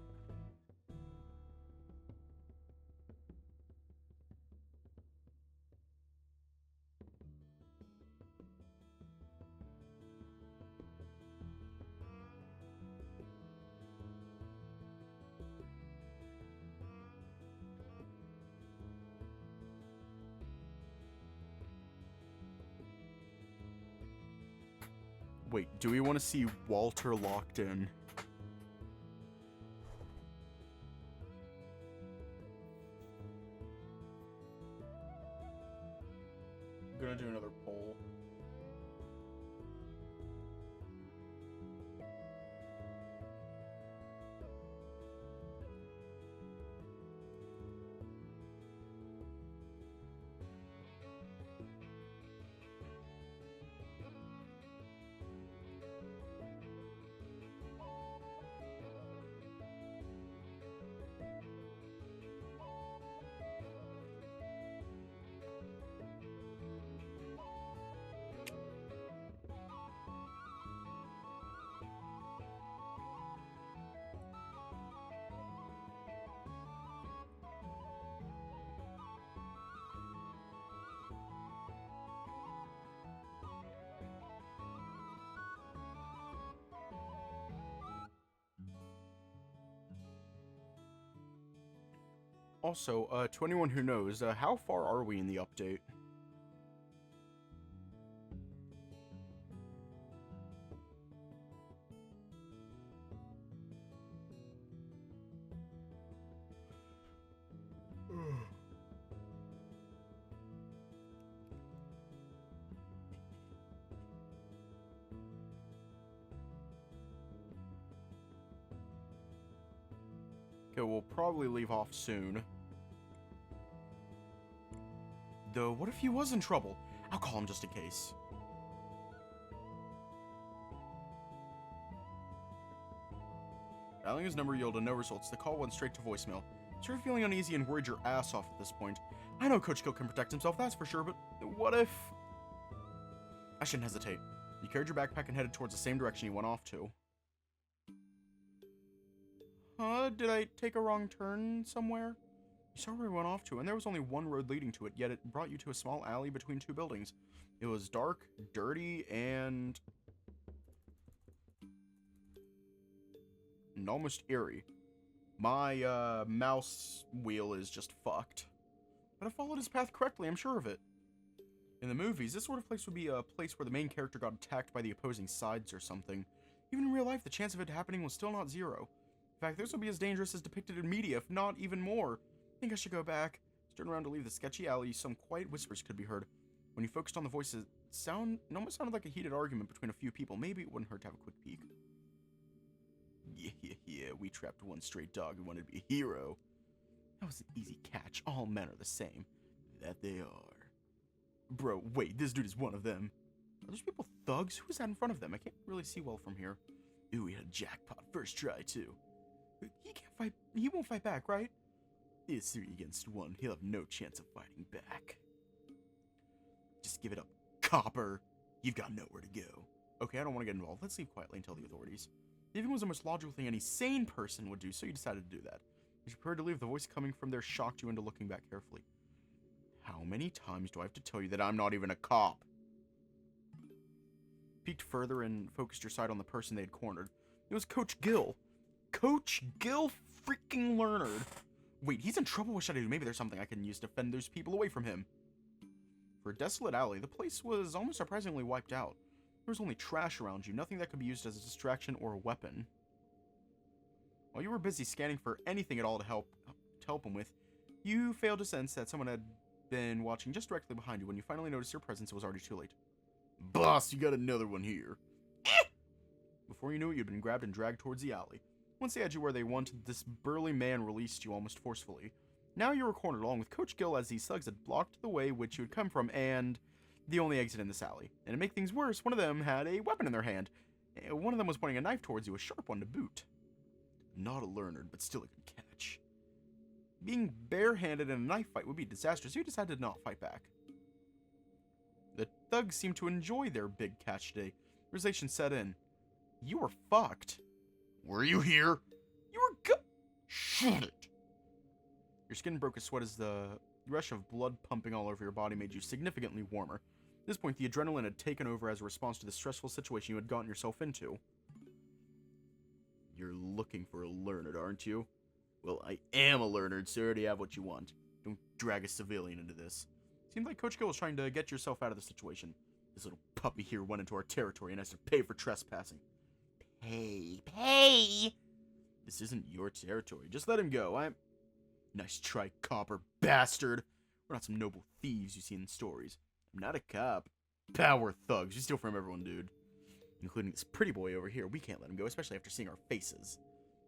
Wait, do we want to see Walter locked in? I'm gonna do another poll. Also, to anyone who knows, how far are we in the update? Okay, we'll probably leave off soon. Though, what if he was in trouble? I'll call him just in case. Dialing his number yielded no results. The call went straight to voicemail. Sure, you're feeling uneasy and worried your ass off at this point. I know Coach Gill can protect himself, that's for sure, but what if... I shouldn't hesitate. You carried your backpack and headed towards the same direction you went off to. Did I take a wrong turn somewhere? You saw where we went off to, and there was only one road leading to it, yet it brought you to a small alley between two buildings. It was dark, dirty, and almost eerie. My, mouse wheel is just fucked. But I followed his path correctly, I'm sure of it. In the movies, this sort of place would be a place where the main character got attacked by the opposing sides or something. Even in real life, the chance of it happening was still not zero. In fact, this would be as dangerous as depicted in media, if not even more. I think I should go back. Turn around to leave the sketchy alley. Some quiet whispers could be heard. When you focused on the voices, it almost sounded like a heated argument between a few people. Maybe it wouldn't hurt to have a quick peek. Yeah, we trapped one stray dog who wanted to be a hero. That was an easy catch. All men are the same. That they are. Bro, wait, this dude is one of them. Are those people thugs? Who is that in front of them? I can't really see well from here. Ooh, we had a jackpot first try, too. He can't fight. He won't fight back, right? It's 3 against 1. He'll have no chance of fighting back. Just give it up, copper. You've got nowhere to go. Okay, I don't want to get involved. Let's leave quietly and tell the authorities. Leaving was the most logical thing any sane person would do, so you decided to do that. As you prepared to leave, the voice coming from there shocked you into looking back carefully. How many times do I have to tell you that I'm not even a cop? Peeked further and focused your sight on the person they had cornered. It was Coach Gill. Coach Gill freaking Learnard. Wait, he's in trouble? What should I do? Maybe there's something I can use to fend those people away from him. For a desolate alley, the place was almost surprisingly wiped out. There was only trash around you, nothing that could be used as a distraction or a weapon. While you were busy scanning for anything at all to help him with, you failed to sense that someone had been watching just directly behind you. When you finally noticed your presence, it was already too late. Boss, you got another one here. Before you knew it, you'd been grabbed and dragged towards the alley. Once they had you where they wanted, this burly man released you almost forcefully. Now you were cornered along with Coach Gill as these thugs had blocked the way which you had come from and the only exit in this alley. And to make things worse, one of them had a weapon in their hand. One of them was pointing a knife towards you, a sharp one to boot. Not a Learnard, but still a good catch. Being barehanded in a knife fight would be disastrous. You decided to not fight back. The thugs seemed to enjoy their big catch today. Realization set in. You were fucked. Were you here? You were Shut it! Your skin broke a sweat as the rush of blood pumping all over your body made you significantly warmer. At this point, the adrenaline had taken over as a response to the stressful situation you had gotten yourself into. You're looking for a Learnard, aren't you? Well, I am a Learnard, so you already have what you want. Don't drag a civilian into this. Seemed like Coach Gill was trying to get yourself out of the situation. This little puppy here went into our territory and has to pay for trespassing. Pay! This isn't your territory. Just let him go. Nice try, copper bastard. We're not some noble thieves you see in stories. I'm not a cop. Power thugs. You steal from everyone, dude. Including this pretty boy over here. We can't let him go, especially after seeing our faces.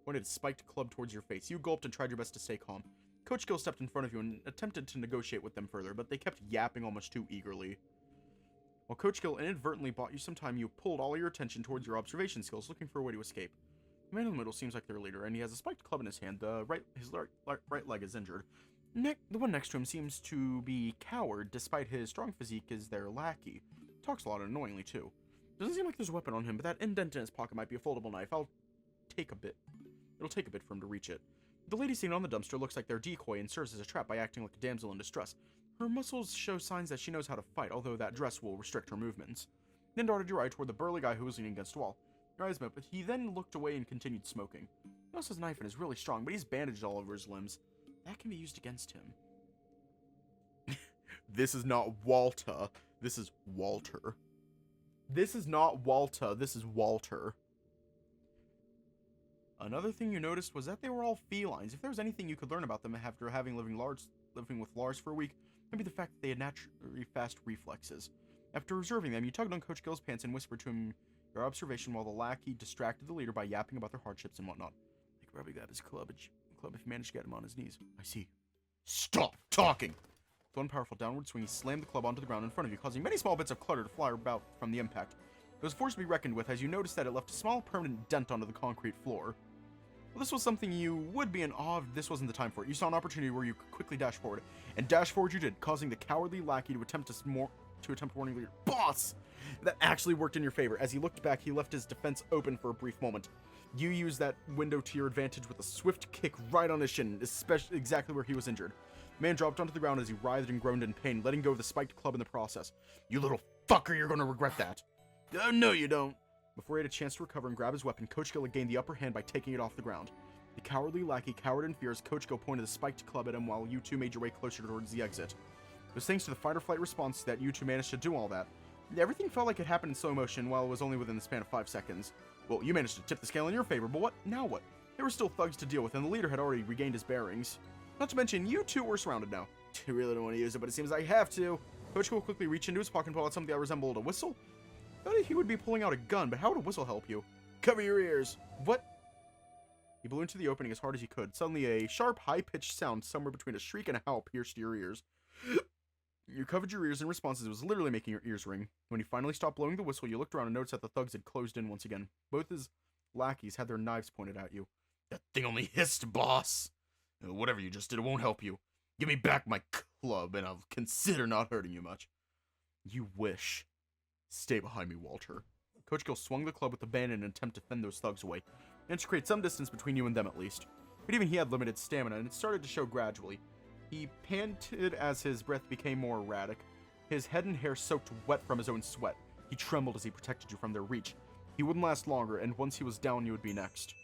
Pointed a spiked club towards your face. You gulped and tried your best to stay calm. Coach Gill stepped in front of you and attempted to negotiate with them further, but they kept yapping almost too eagerly. While Coach Gill inadvertently bought you some time, you pulled all your attention towards your observation skills, looking for a way to escape. The man in the middle seems like their leader, and he has a spiked club in his hand. His right leg is injured. The one next to him seems to be coward, despite his strong physique is their lackey. Talks a lot annoyingly, too. Doesn't seem like there's a weapon on him, but that indent in his pocket might be a foldable knife. It'll take a bit for him to reach it. The lady seen on the dumpster looks like their decoy and serves as a trap by acting like a damsel in distress. Her muscles show signs that she knows how to fight, although that dress will restrict her movements. Then darted your eye toward the burly guy who was leaning against a wall. Your eyes met, but he then looked away and continued smoking. He also has a knife and is really strong, but he's bandaged all over his limbs. That can be used against him. This is not Walter. This is Walter. This is not Walter. This is Walter. Another thing you noticed was that they were all felines. If there was anything you could learn about them after having living with Lars for a week, it'd be the fact that they had naturally fast reflexes. After observing them, you tugged on Coach Gill's pants and whispered to him your observation while the lackey distracted the leader by yapping about their hardships and whatnot. They could probably grab his club if you managed to get him on his knees. I see. Stop talking! With one powerful downward swing, he slammed the club onto the ground in front of you, causing many small bits of clutter to fly about from the impact. It was a force to be reckoned with, as you noticed that it left a small permanent dent onto the concrete floor. Well, this was something you would be in awe of. This wasn't the time for it. You saw an opportunity where you could quickly dash forward, and dash forward you did, causing the cowardly lackey to attempt warning leader. Boss! That actually worked in your favor. As he looked back, he left his defense open for a brief moment. You used that window to your advantage with a swift kick right on his shin, especially exactly where he was injured. The man dropped onto the ground as he writhed and groaned in pain, letting go of the spiked club in the process. You little fucker, you're gonna regret that. No, you don't. Before he had a chance to recover and grab his weapon, Coach Gill had gained the upper hand by taking it off the ground. The cowardly lackey cowered in fear as Coach Gill pointed the spiked club at him while you two made your way closer towards the exit. It was thanks to the fight-or-flight response that you two managed to do all that. Everything felt like it happened in slow motion while it was only within the span of 5 seconds. Well, you managed to tip the scale in your favor, but what? Now what? There were still thugs to deal with, and the leader had already regained his bearings. Not to mention, you two were surrounded now. I really don't want to use it, but it seems I have to. Coach Gill quickly reached into his pocket and pulled out something that resembled a whistle. I thought he would be pulling out a gun, but how would a whistle help you? Cover your ears. What? He blew into the opening as hard as he could. Suddenly, a sharp, high-pitched sound somewhere between a shriek and a howl pierced your ears. You covered your ears in response as it was literally making your ears ring. When he finally stopped blowing the whistle, you looked around and noticed that the thugs had closed in once again. Both his lackeys had their knives pointed at you. That thing only hissed, boss. Whatever you just did, it won't help you. Give me back my club, and I'll consider not hurting you much. You wish. Stay behind me, Walter. Coach Gill swung the club with abandon in an attempt to fend those thugs away, and to create some distance between you and them at least. But even he had limited stamina, and it started to show gradually. He panted as his breath became more erratic, his head and hair soaked wet from his own sweat. He trembled as he protected you from their reach. He wouldn't last longer, and once he was down, you would be next.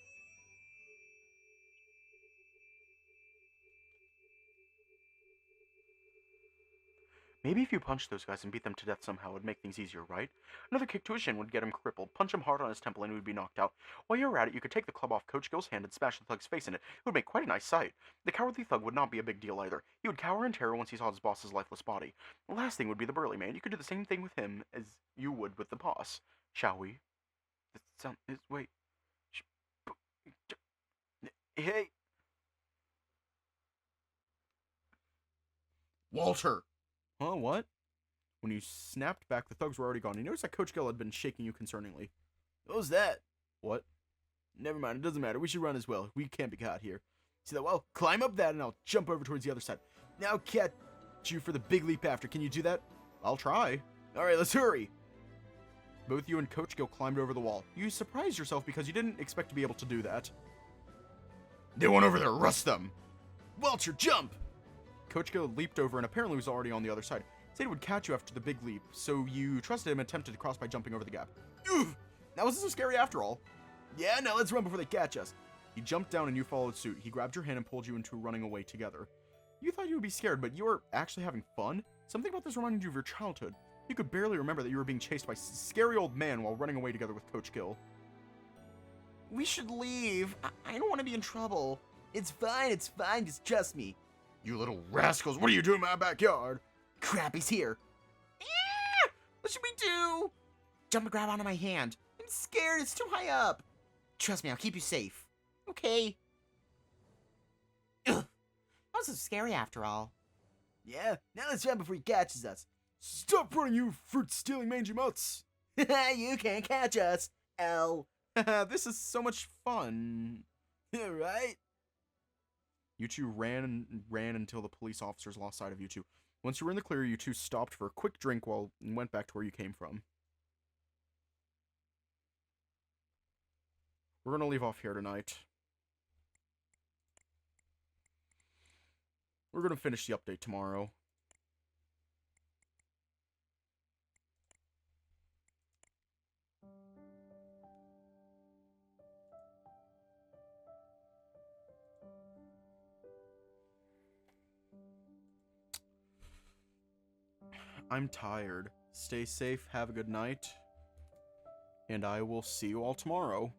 Maybe if you punched those guys and beat them to death somehow, it would make things easier, right? Another kick to his shin would get him crippled. Punch him hard on his temple and he would be knocked out. While you were at it, you could take the club off Coach Gill's hand and smash the thug's face in it. It would make quite a nice sight. The cowardly thug would not be a big deal either. He would cower in terror once he saw his boss's lifeless body. The last thing would be the burly man. You could do the same thing with him as you would with the boss. Shall we? Wait. Hey! Walter! Huh, what? When you snapped back, the thugs were already gone. You noticed that Coach Gill had been shaking you concerningly. What was that? What? Never mind, it doesn't matter. We should run as well. We can't be caught here. See that? Well, climb up that and I'll jump over towards the other side. Now catch you for the big leap after. Can you do that? I'll try. Alright, let's hurry. Both you and Coach Gill climbed over the wall. You surprised yourself because you didn't expect to be able to do that. They went over there, rust them! Walter, jump! Coach Gill leaped over and apparently was already on the other side. Said he would catch you after the big leap, so you trusted him and attempted to cross by jumping over the gap. Oof! That wasn't so scary after all. Yeah, now let's run before they catch us. He jumped down and you followed suit. He grabbed your hand and pulled you into running away together. You thought you would be scared, but you were actually having fun? Something about this reminded you of your childhood. You could barely remember that you were being chased by a scary old man while running away together with Coach Gill. We should leave. I don't want to be in trouble. It's fine, just trust me. You little rascals, what are you doing in my backyard? Crap, he's here. What should we do? Jump and grab onto my hand. I'm scared, it's too high up. Trust me, I'll keep you safe. Okay. Ugh. That was so scary after all. Yeah, now let's run before he catches us. Stop running, you fruit-stealing mangy mutts! You can't catch us, L. This is so much fun. Yeah, right? You two ran and ran until the police officers lost sight of you two. Once you were in the clear, you two stopped for a quick drink and went back to where you came from. We're gonna leave off here tonight. We're gonna finish the update tomorrow. I'm tired. Stay safe, have a good night, and I will see you all tomorrow.